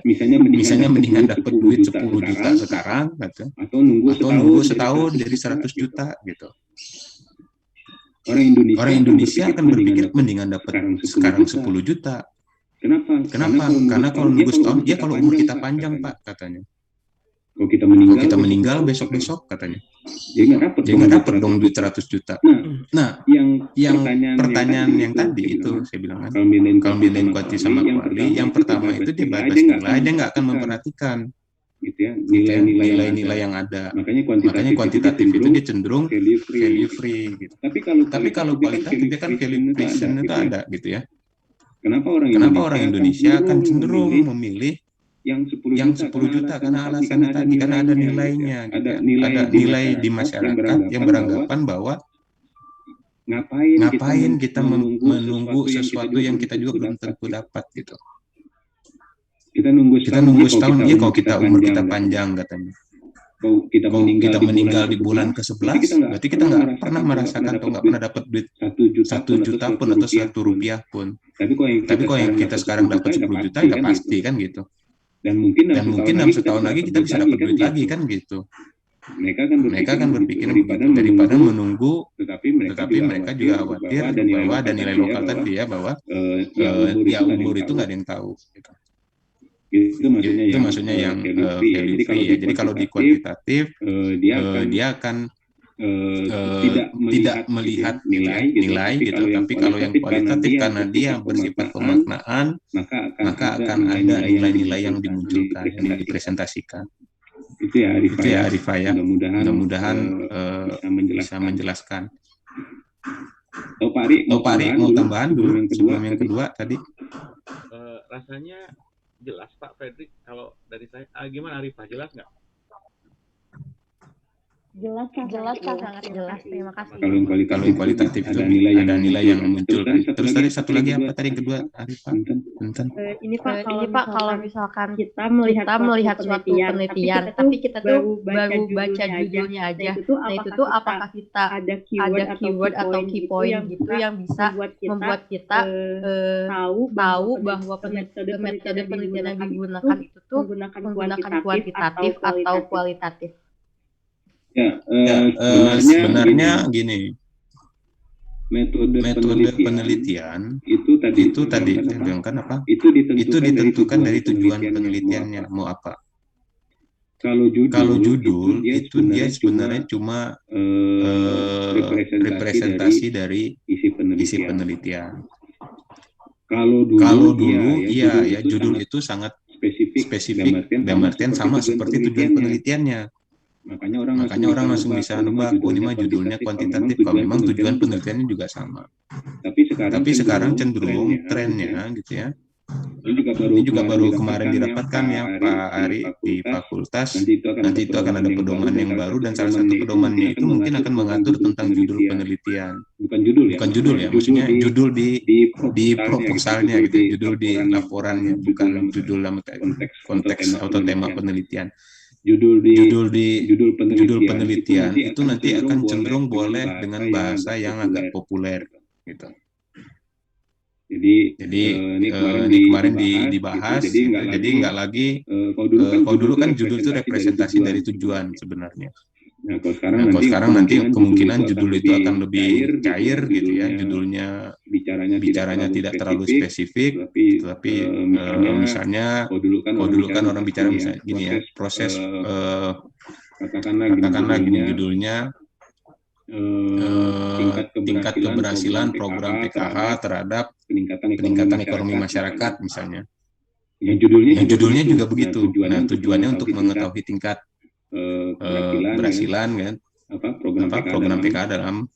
mendingan dapat duit 10 juta sekarang gitu, atau nunggu setahun jadi 100 juta gitu. Orang Indonesia akan berpikir mendingan dapat sekarang 10 juta. Kenapa? Karena kalau nunggu setahun, ya kalau umur kita panjang Pak katanya. Kalau kita meninggal besok-besok katanya. Jadi nggak dapat dong duit 100 juta. Nah, yang pertanyaan yang tadi itu saya bilang kan, kalau milih kuanti sama kuali, yang pertama itu dia bebas nilai, dia nggak akan memperhatikan gitu ya, nilai-nilai yang ada. Makanya kuantitatif itu dia cenderung value free gitu. Tapi kalau kualitatif dia kan value creation itu ada gitu ya. Kenapa orang Indonesia akan cenderung memilih yang 10 juta karena alasan tadi, karena ada nilainya gitu ya. Ada nilai di masyarakat yang beranggapan bahwa ngapain kita menunggu sesuatu yang kita juga belum tentu dapat gitu. Kita nunggu setahun dia kalau umur kita panjang katanya. Kalau kita meninggal di bulan ke-11, berarti kita nggak pernah merasakan atau nggak pernah dapat duit 1 juta pun atau 1 rupiah pun. Tapi kalau yang kita sekarang dapat 10 juta ya pasti kan gitu. Dan mungkin dalam setahun lagi kita bisa dapat duit lagi kan gitu. Mereka kan berpikir daripada menunggu, tetapi mereka juga khawatir bahwa ada nilai lokal tadi ya, bahwa ya umur itu nggak ada yang tahu. Gitu. Itu maksudnya yang value free ya. Jadi kalau di kuantitatif dia akan tidak melihat nilai gitu, tapi kalau yang kualitatif karena dia bersifat pemaknaan, maka akan ada nilai-nilai yang dimunculkan, yang dipresentasikan. Itu ya Arifah ya. Mudah-mudahan bisa menjelaskan. Pak Ari mau tambahan dulu sebelum yang kedua tadi? Rasanya jelas Pak Fredrik, kalau dari saya. Gimana Arifah, jelas nggak? Jelas sangat jelas. Terima kasih. Kalau yang kualitatif itu ada nilai yang muncul. Terus tadi satu lagi apa tadi yang kedua Arifah? Ini Pak kalau misalkan kita melihat suatu penelitian, tapi kita tuh baru baca judulnya aja. Nah itu tuh apakah kita ada keyword atau key point gitu yang bisa membuat kita tahu bahwa metode penelitian yang digunakan itu tuh menggunakan kuantitatif atau kualitatif. Sebenarnya gini, metode penelitian itu tadi kan apa? Itu ditentukan dari tujuan penelitiannya mau apa. Kalau judul itu dia sebenarnya cuma representasi dari isi penelitian. Kalau dulu iya ya judul itu sangat spesifik dalam artian sama seperti tujuan penelitiannya. Makanya orang langsung bisa nebak, ini mah judulnya kuantitatif, kalau memang tujuan penelitiannya juga sama. Tapi sekarang cenderung trennya gitu ya. Ini juga baru kemarin dirapatkan ya Pak Ari di fakultas. Nanti itu akan ada pedoman yang baru dan salah satu pedomannya itu mungkin akan mengatur tentang judul penelitian. Bukan judul ya, maksudnya judul di proposalnya gitu, judul di laporannya, bukan judul dalam konteks atau tema penelitian. Judul penelitian itu nanti akan cenderung boleh dengan bahasa yang agak populer gitu. Jadi ini kemarin dibahas jadi nggak lagi kalau dulu kan judul itu representasi dari tujuan sebenarnya. Nah, kalau sekarang nanti kemungkinan judul itu akan lebih cair gitu ya, judulnya bicaranya tidak terlalu spesifik, tapi misalnya kalau dulu kan orang bicara misalnya gini ya, proses katakanlah gini judulnya tingkat keberhasilan program PKH terhadap peningkatan ekonomi masyarakat misalnya. Yang judulnya juga begitu. Nah, tujuannya untuk mengetahui tingkat keberhasilan kan program PKH dalam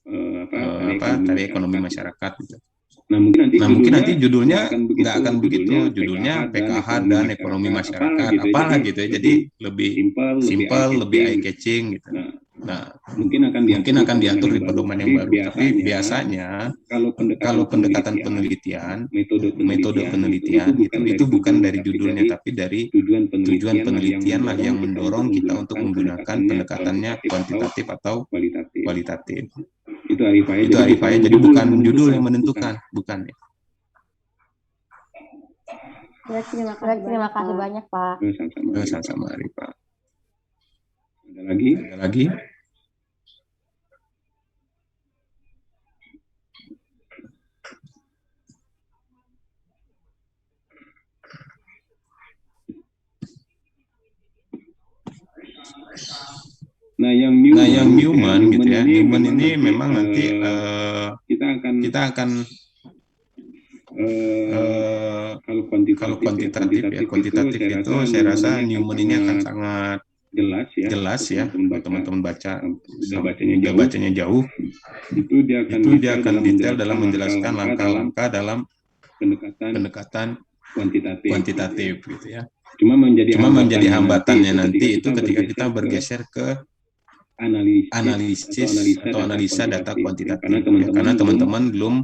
tadi ekonomi masyarakat gitu. Nah mungkin nanti judulnya nggak akan begitu, judulnya PKH dan ekonomi masyarakat apalah gitu ya, jadi lebih simple, lebih eye catching gitu. Nah mungkin akan diatur di pedoman yang baru, tapi biasanya kalau pendekatan penelitian, metode penelitian itu bukan dari judulnya, tapi dari tujuan penelitian lah yang mendorong kita untuk menggunakan pendekatannya kuantitatif atau kualitatif. Itu Arifah ya, jadi bukan judul yang menentukan, bukan ya. Terima kasih banyak Pak. Sama-sama Arifah. Ada lagi? Nah yang Newman gitu ya, Newman ini memang nanti kita akan Kalau kuantitatif itu saya rasa Newman ini akan sangat jelas ya kalau teman-teman bacanya jauh, itu dia akan detail dalam menjelaskan langkah-langkah dalam pendekatan kuantitatif gitu ya. Cuma menjadi hambatannya nanti itu ketika kita bergeser ke analisis atau analisa data kuantitatif ya, karena teman-teman belum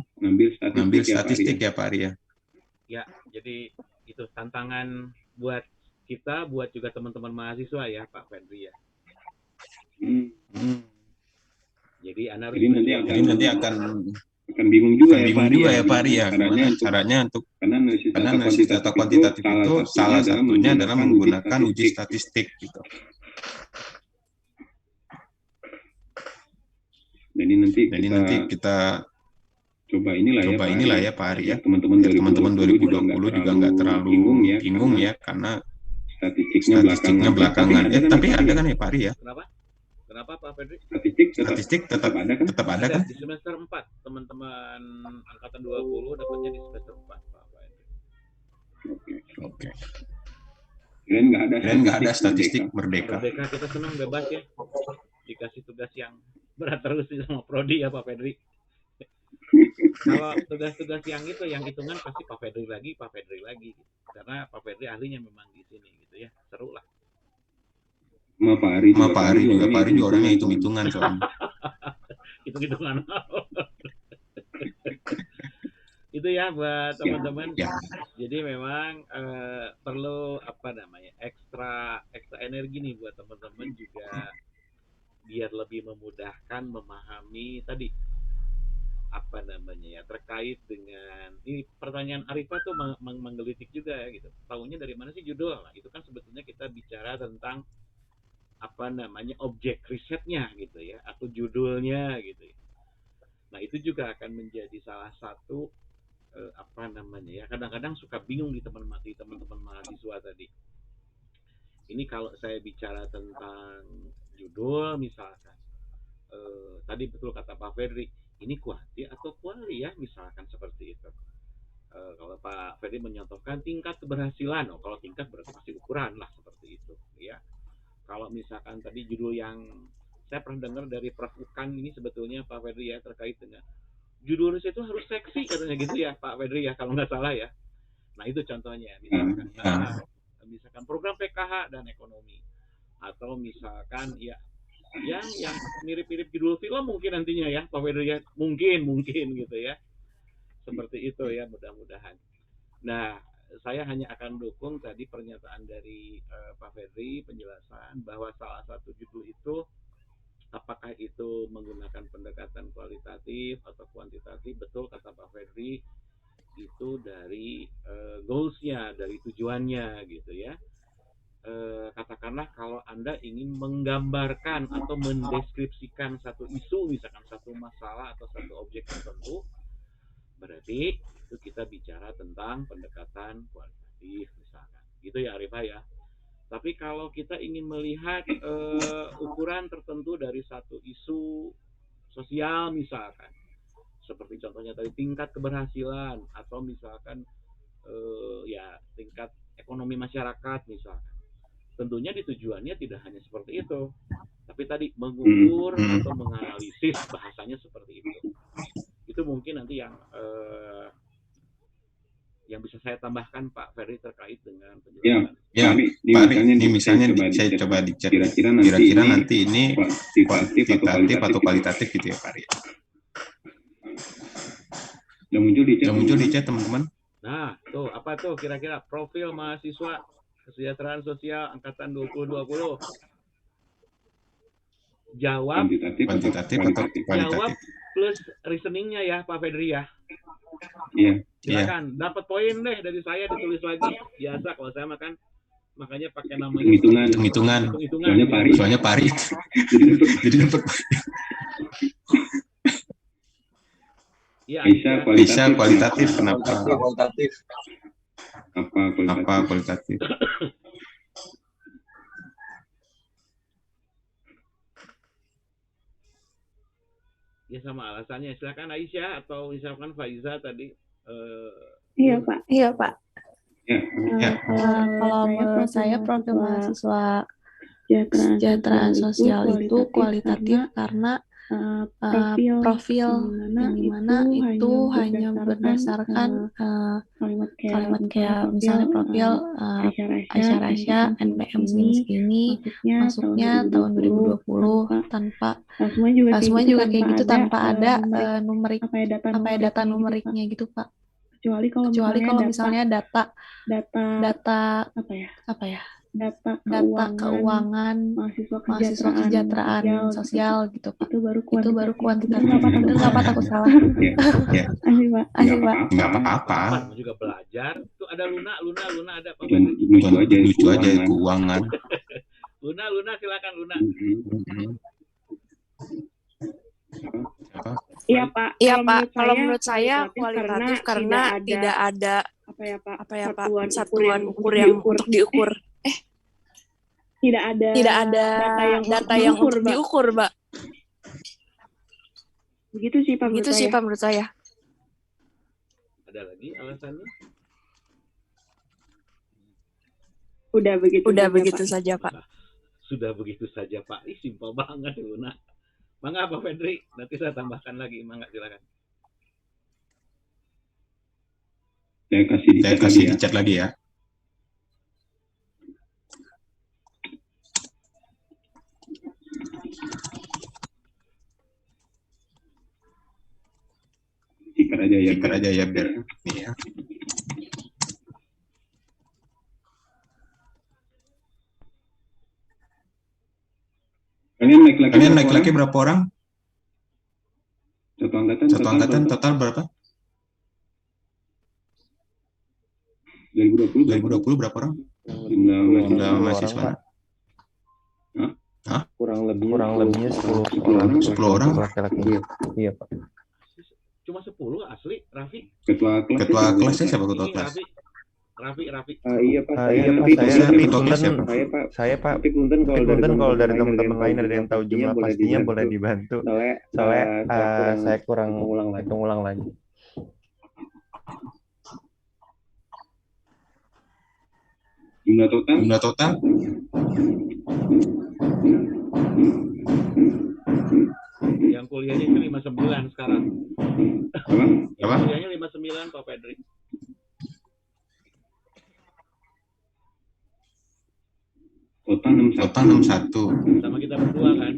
ngambil statistik ya Pak Ari ya. Ya, jadi itu tantangan buat kita, buat juga teman-teman mahasiswa ya Pak Fedri ya. Jadi nanti akan bingung juga ya Pak Ari ya, caranya untuk karena analisis data kuantitatif itu salah satunya adalah menggunakan uji statistik gitu. Jadi nanti kita coba inilah ya Pak Ari ya, teman-teman 2020 juga nggak terlalu bingung ya karena statistiknya belakangan. Tapi ada kan ya Pak Ari ya? Kenapa Pak Fedri? Statistik tetap ada kan? Di semester 4, teman-teman angkatan 20 dapatnya di semester 4 Pak Fedri. Oke. Keren nggak ada statistik merdeka. Merdeka kita senang bebas ya. Dikasih tugas yang berat terus sama Prodi ya Pak Fedri. Kalau tugas-tugas yang itu, yang hitungan pasti Pak Fedri lagi. Karena Pak Fedri ahlinya memang di sini gitu ya. Seru lah. Sama Pak Ari juga orangnya hitung-hitungan soalnya. Hitung-hitungan. Itu ya buat teman-teman. Ya. Jadi memang perlu ekstra energi nih buat teman-teman juga biar lebih memudahkan memahami tadi terkait dengan ini pertanyaan Arifah tuh menggelitik juga ya gitu. Tahunya dari mana sih judul? Nah, itu kan sebetulnya kita bicara tentang objek risetnya gitu ya, atau judulnya gitu ya. Nah, itu juga akan menjadi salah satu kadang-kadang suka bingung di teman-teman mahasiswa tadi. Ini kalau saya bicara tentang judul misalkan, tadi betul kata Pak Fedri, ini kuanti atau kuali ya, misalkan seperti itu. Kalau Pak Fedri menyontohkan tingkat keberhasilan, kalau tingkat berarti pasti ukuran lah seperti itu ya. Kalau misalkan tadi judul yang saya pernah dengar dari Prof. Ukan ini sebetulnya Pak Fedri ya, terkait dengan judul riset itu harus seksi katanya gitu ya Pak Fedri ya, kalau nggak salah ya. Nah itu contohnya misalkan program PKH dan ekonomi, atau misalkan ya yang mirip-mirip judul film mungkin nantinya ya Pak Fedri ya, mungkin gitu ya, seperti itu ya, mudah-mudahan. Nah, saya hanya akan dukung tadi pernyataan dari Pak Fedri, penjelasan bahwa salah satu judul itu apakah itu menggunakan pendekatan kualitatif atau kuantitatif, betul kata Pak Fedri, itu dari goals-nya, dari tujuannya gitu ya. Katakanlah kalau Anda ingin menggambarkan atau mendeskripsikan satu isu, misalkan satu masalah atau satu objek tertentu, berarti itu kita bicara tentang pendekatan kualitatif misalkan. Gitu ya Arifah ya. Tapi kalau kita ingin melihat ukuran tertentu dari satu isu sosial misalkan, seperti contohnya tadi tingkat keberhasilan, atau misalkan tingkat ekonomi masyarakat misalkan, tentunya tujuannya tidak hanya seperti itu, tapi tadi mengukur atau menganalisis, bahasanya seperti itu. Itu mungkin nanti yang bisa saya tambahkan Pak Ferry terkait dengan penjelasan. Ya, Pak Ari, ini misalnya saya coba dicek kira-kira nanti ini kuantitatif atau kualitatif gitu ya Pak Ari. Yang muncul di chat teman-teman. Nah, tuh apa tuh kira-kira profil mahasiswa kesejahteraan sosial angkatan 2020? Jawab kuantitatif atau kualitatif. Jawab plus reasoningnya ya Pak Fedri ya. Iya. Silakan, dapat poin deh dari saya, ditulis lagi. Biasa kalau saya makanya pakai namanya hitung-hitungan. Soalnya Pak Ari. Jadi dapat. Ya, bisa kualitatif. Kenapa? Kualitatif. Apa kualitatif? Ya sama alasannya. Silakan Aisyah atau misalkan Faiza tadi Iya, Pak. Ya, Kalau menurut saya profil mahasiswa kesejahteraan sosial itu kualitatif karena profil yang dimana itu hanya berdasarkan kalimat kayak misalnya profil Aisyah NPM segini masuknya tahun 2020 tanpa semua juga kayak gitu tanpa ada numerik data numeriknya gitu, Pak. Kecuali kalau misalnya data data keuangan mahasiswa kesejahteraan sosial gitu, Pak. Itu baru kuantitatif. Bener nggak, Pak? Takut salah. Asli, Pak. Nggak apa-apa. Juga belajar. Itu ada Luna ada Pak. Lucu aja keuangan. Luna silakan Luna. Iya, Pak. Kalau menurut saya kualitatif karena tidak ada satuan ukur yang untuk diukur. Tidak ada data yang untuk diukur, Mbak. Begitu sih, Pak. Menurut saya. Ada lagi alasannya? Udah begitu saja, Pak. Sudah begitu saja, Pak. Simpel banget, Luna. Mangga Pak Fedri, nanti saya tambahkan lagi. Mangga, silakan. Saya kasih di chat lagi ya. Sikat aja ya biar ini ya. Kalian naik lagi berapa orang? Satu angkatan total berapa? 2020 berapa orang? Jumlah mahasiswa. Kurang lebihnya 10 orang. Laki-laki. Iya, Pak. Cuma 10 asli, Raffi. Ketua kelasnya siapa ketua kelas? Raffi. Iya, Pak. Saya Pak. Tapi punten kalau dari teman-teman lain ada yang tahu jumlah pastinya boleh dibantu. Soalnya saya kurang ulang lagi. Jumlah total? Yang kuliahnya itu 59 sekarang. Apa? Kuliahnya 59 Pak Fedri. Total 61. Sama kita berdua kan?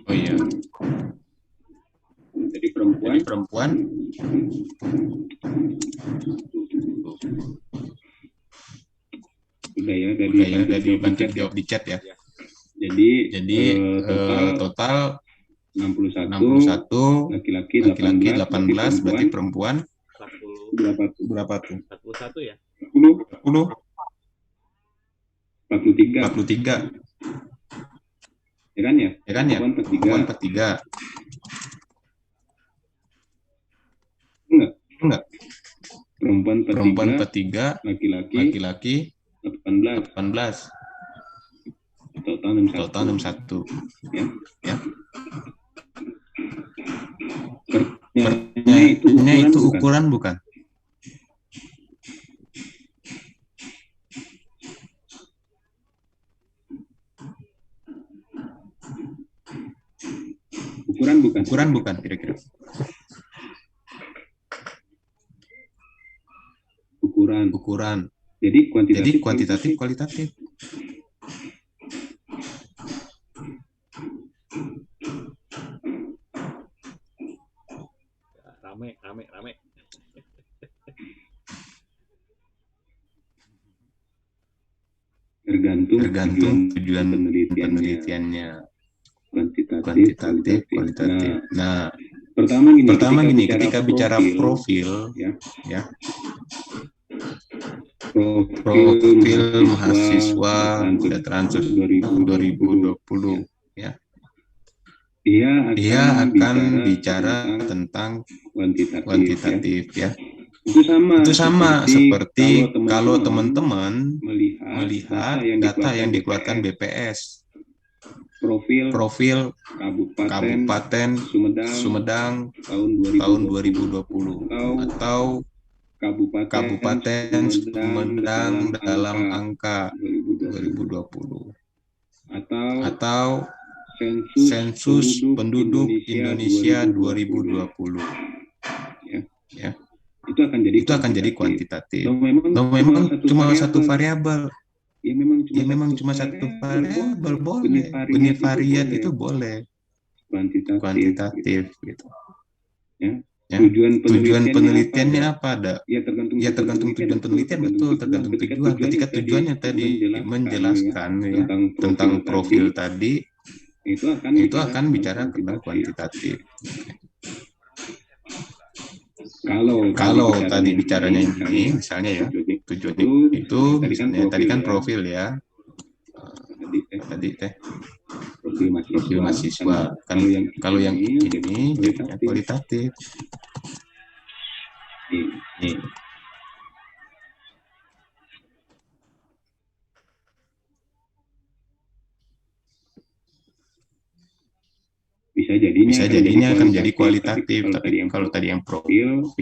Oh iya. Jadi perempuan udah dibantu jawab di chat ya. Jadi total 61 laki-laki 18 berarti perempuan 40 berapa tuh? 41 ya? 40 43 ya kan ya? Perempuan 43 enggak perempuan 43 laki-laki 18 total 61 ya. Pertanyaannya itu ukuran bukan? Ukuran bukan kira-kira? Ukuran. Jadi kuantitatif kualitatif. Rame. Tergantung tujuan penelitiannya. Kuantitatif, kualitatif. Nah, pertama gini, ketika bicara profil, ya, profil mahasiswa kesejahteraan sosial 2020, ya, dia akan bicara tentang kuantitatif, ya. Itu sama seperti kalau teman-teman melihat data yang dikeluarkan BPS. profil Kabupaten Sumedang tahun 2020 atau Kabupaten Sumedang dalam angka 2020 atau sensus penduduk Indonesia 2020 ya. Itu akan jadi kuantitatif. Memang cuma satu variabel. Ya memang cuma satu variabel boleh. Univariat itu boleh. Kuantitatif gitu. Ya. Tujuan penelitiannya apa ada? Ya tergantung tujuan penelitian, betul, tergantung tujuan. Ketika tujuannya tadi menjelaskan ya tentang profil tadi, itu akan bicara tentang kuantitatif. Kalau tadi bicaranya ini, misalnya ya, tujuannya itu misalnya tadi kan profil ya, tadi profil mahasiswa. Kalau yang ini jadinya kualitatif. Ini. Bisa jadinya akan jadi kualitatif, tapi kalau tadi yang profil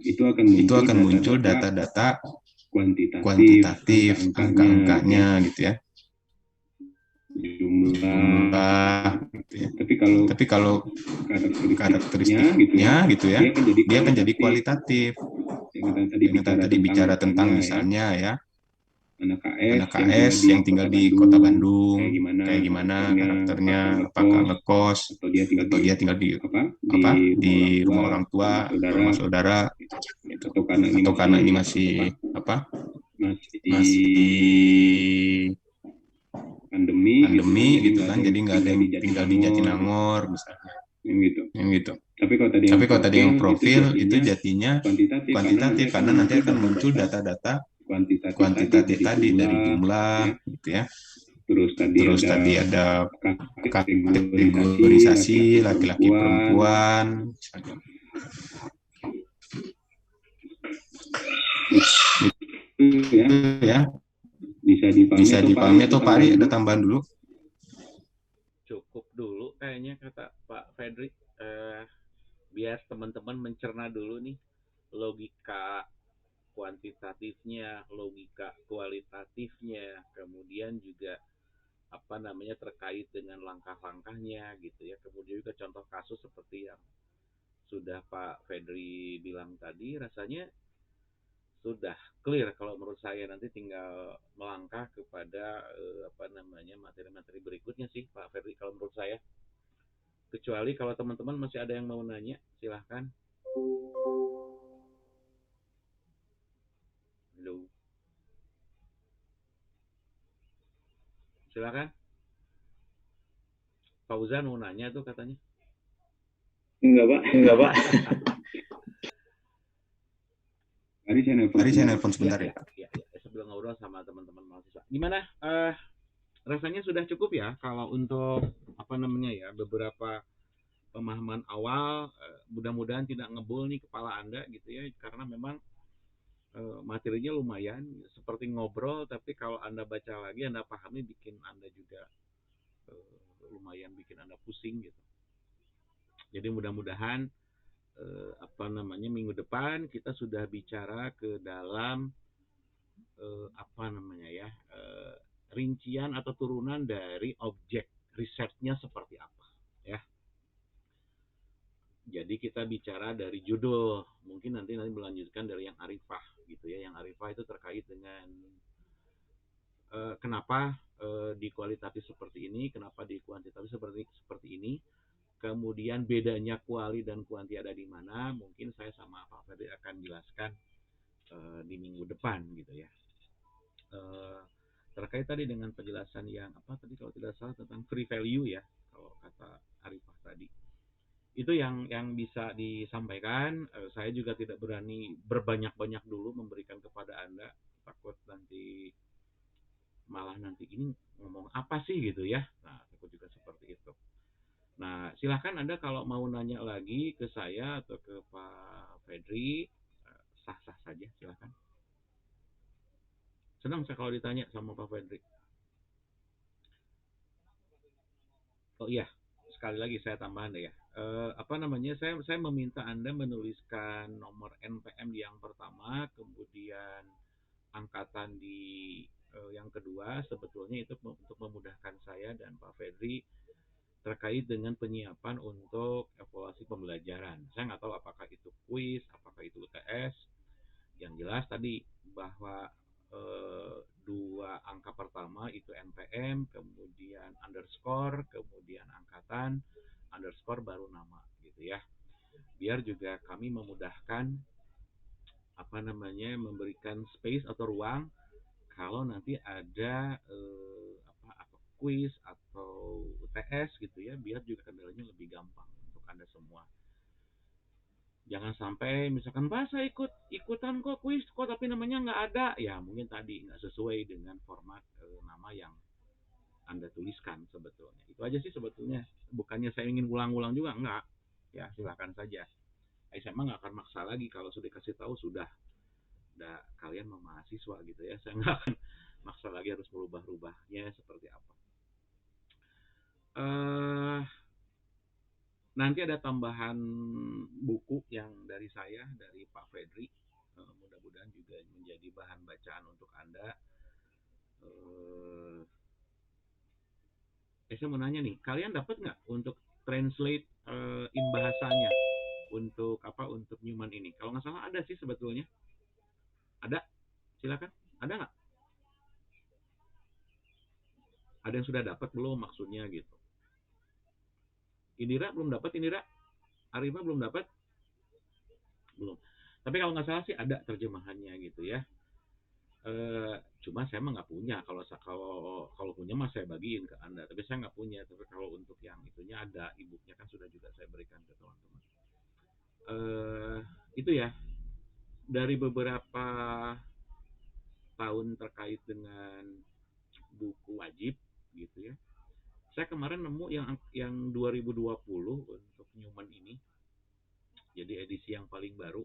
itu akan muncul data-data kuantitatif, angka-angkanya gitu ya, jumlah gitu ya. Tapi kalau karakteristiknya gitu ya, dia akan jadi kualitatif. Yang tadi bicara tentang misalnya ya anak KS yang tinggal di kota Bandung, kayak gimana karakternya, apakah ngekos atau dia tinggal di rumah orang tua, rumah saudara, gitu. Atau karena ini masih masih pandemi gitu kan, jadi nggak ada yang tinggal di Jatinangor misalnya, yang gitu. Tapi kalau tadi yang profil itu jadinya kuantitatif karena nanti akan muncul data-data kuantitatif tadi dari jumlah gitu ya. Terus tadi ada kategorisasi laki-laki perempuan misalnya. Itu ya. Bisa dipahami atau Pak Ari ada tambahan dulu? Cukup dulu kayaknya kata Pak Fedri, biar teman-teman mencerna dulu nih logika kuantitatifnya, logika kualitatifnya, kemudian juga terkait dengan langkah-langkahnya gitu ya, kemudian juga contoh kasus seperti yang sudah Pak Fedri bilang tadi, rasanya sudah clear kalau menurut saya. Nanti tinggal melangkah kepada materi-materi berikutnya sih Pak Fedri kalau menurut saya. Kecuali kalau teman-teman masih ada yang mau nanya, silahkan. Halo. Silakan. Fauzan mau nanya tuh katanya. Enggak, Pak. Hari saya nelpon sebentar ya. Ya, sebelum ngobrol sama teman-teman mahasiswa. Gimana? Rasanya sudah cukup ya kalau untuk beberapa pemahaman awal. Mudah-mudahan tidak ngebul nih kepala Anda gitu ya, karena memang materinya lumayan seperti ngobrol, tapi kalau Anda baca lagi, Anda pahami, bikin Anda juga lumayan bikin Anda pusing gitu. Jadi mudah-mudahan minggu depan kita sudah bicara ke dalam rincian atau turunan dari objek risetnya seperti apa ya. Jadi kita bicara dari judul, mungkin nanti melanjutkan dari yang arifah gitu ya. Yang arifah itu terkait dengan kenapa di kualitatif seperti ini, kenapa di kuantitatif seperti ini. Kemudian bedanya kuali dan kuanti ada di mana, mungkin saya sama Pak Fadil akan jelaskan di minggu depan gitu ya. Terkait tadi dengan penjelasan yang tadi kalau tidak salah tentang free value ya, kalau kata arifah tadi. Itu yang bisa disampaikan. Saya juga tidak berani berbanyak-banyak dulu memberikan kepada Anda, takut nanti malah nanti ini ngomong apa sih gitu ya. Nah, takut juga seperti itu. Nah, silahkan Anda kalau mau nanya lagi ke saya atau ke Pak Fedri, sah-sah saja, silahkan. Senang saya kalau ditanya sama Pak Fedri. Oh iya, sekali lagi saya tambahan deh ya. Apa namanya? Saya meminta Anda menuliskan nomor NPM di yang pertama, kemudian angkatan di yang kedua. Sebetulnya itu untuk memudahkan saya dan Pak Fedri terkait dengan penyiapan untuk evaluasi pembelajaran. Saya nggak tahu apakah itu kuis, apakah itu UTS. Yang jelas tadi bahwa dua angka pertama itu NPM, kemudian underscore, kemudian angkatan, underscore baru nama gitu ya. Biar juga kami memudahkan apa namanya memberikan space atau ruang kalau nanti ada apa kuis atau UTS gitu ya, biar juga kendalanya lebih gampang untuk Anda semua. Jangan sampai misalkan Pak saya ikutan kok kuis kok tapi namanya nggak ada, ya mungkin tadi nggak sesuai dengan format nama yang Anda tuliskan sebetulnya. Itu aja sih sebetulnya. Bukannya saya ingin ulang-ulang juga, enggak. Ya silakan saja. Saya mah nggak akan maksa lagi kalau sudah kasih tahu sudah kalian mahasiswa gitu ya. Saya nggak akan maksa lagi harus merubah-rubahnya seperti apa. Nanti ada tambahan buku yang dari saya, dari Pak Fedri. Mudah-mudahan juga menjadi bahan bacaan untuk Anda. Saya mau nanya nih, kalian dapat nggak untuk translate in bahasanya untuk apa untuk Newman ini? Kalau nggak salah ada sih sebetulnya. Ada? Silakan. Ada nggak? Ada yang sudah dapat belum maksudnya gitu? Indira belum dapat, Indira? Arifah belum dapat? Belum. Tapi kalau nggak salah sih ada terjemahannya gitu ya. Cuma saya mah nggak punya. Kalau punya mah saya bagiin ke Anda. Tapi saya nggak punya. Tapi kalau untuk yang itunya ada, e-booknya kan sudah juga saya berikan ke teman-teman. Itu ya. Dari beberapa tahun terkait dengan buku wajib gitu ya. Saya kemarin nemu yang 2020 untuk Newman ini. Jadi edisi yang paling baru.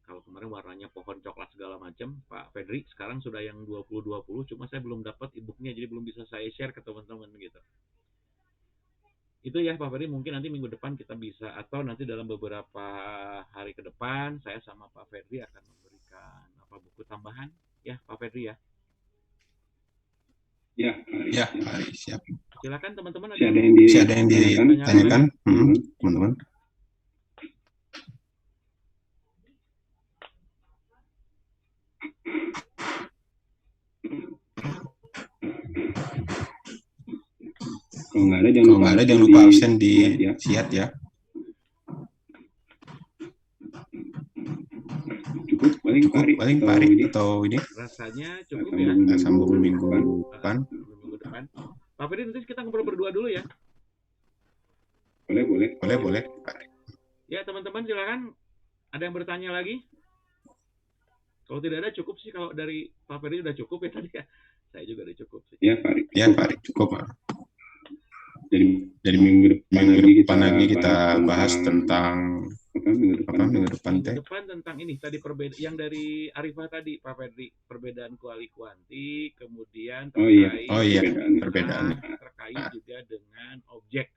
Kalau kemarin warnanya pohon coklat segala macam, Pak Fedri sekarang sudah yang 2020, cuma saya belum dapat e-booknya, jadi belum bisa saya share ke teman-teman gitu. Itu ya Pak Fedri, mungkin nanti minggu depan kita bisa, atau nanti dalam beberapa hari ke depan, saya sama Pak Fedri akan memberikan buku tambahan, ya Pak Fedri ya. Ya, siap. Silakan teman-teman, ada yang ditanyakan, teman-teman. Kalau nggak ada jangan lupa absen di chat ya. Cukup paling Pak Ari atau ini? Rasanya cukup ya. Sambung minggu depan. Pak Fedri nanti kita ngobrol berdua dulu ya. Boleh. Ya teman-teman silakan. Ada yang bertanya lagi? Kalau tidak ada cukup sih, kalau dari Pak Fedri udah cukup ya tadi ya. Saya juga udah cukup sih. Ya Pak Ari cukup Pak. Dari minggu depan lagi kita bahas tentang minggu depan tentang ini tadi yang dari Arifah tadi Pak Fedri, perbedaan kuali kuanti, kemudian perbedaan terkait juga dengan objek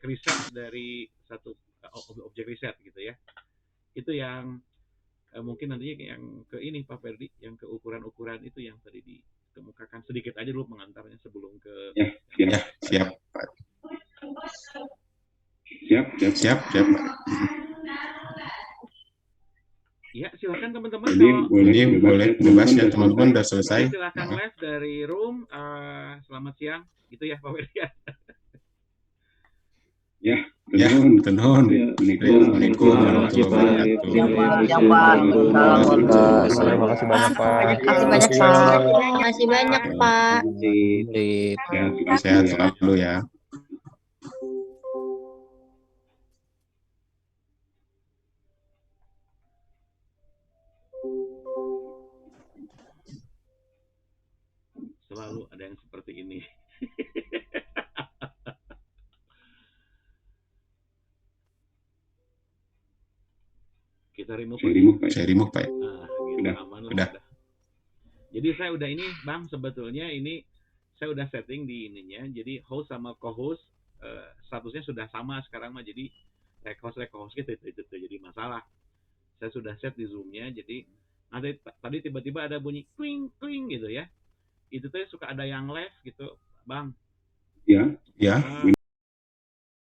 riset dari satu objek riset gitu ya. Itu yang mungkin nantinya yang ke ini Pak Fedri, yang ke ukuran-ukuran itu yang tadi dikemukakan sedikit aja dulu pengantarnya sebelum ke siap. Ya, silakan teman-teman. Jadi boleh bebas ya teman-teman, udah selesai. Silakan live dari room. Selamat siang, gitu ya Pak Fedri. Ya, tenun. Assalamualaikum warahmatullahi wabarakatuh. Terima kasih banyak Pak. Terima kasih banyak Pak. Sehat selalu ya. Selalu ada yang seperti ini. Kita remove Pak. Nah, gitu, udah. Jadi saya udah ini Bang, sebetulnya ini saya udah setting di ininya, jadi host sama co-host statusnya sudah sama sekarang mah, jadi co-host gitu itu jadi masalah. Saya sudah set di Zoom-nya, jadi nanti tadi tiba-tiba ada bunyi kling kling gitu ya, itu tuh suka ada yang left gitu, Bang. Ya.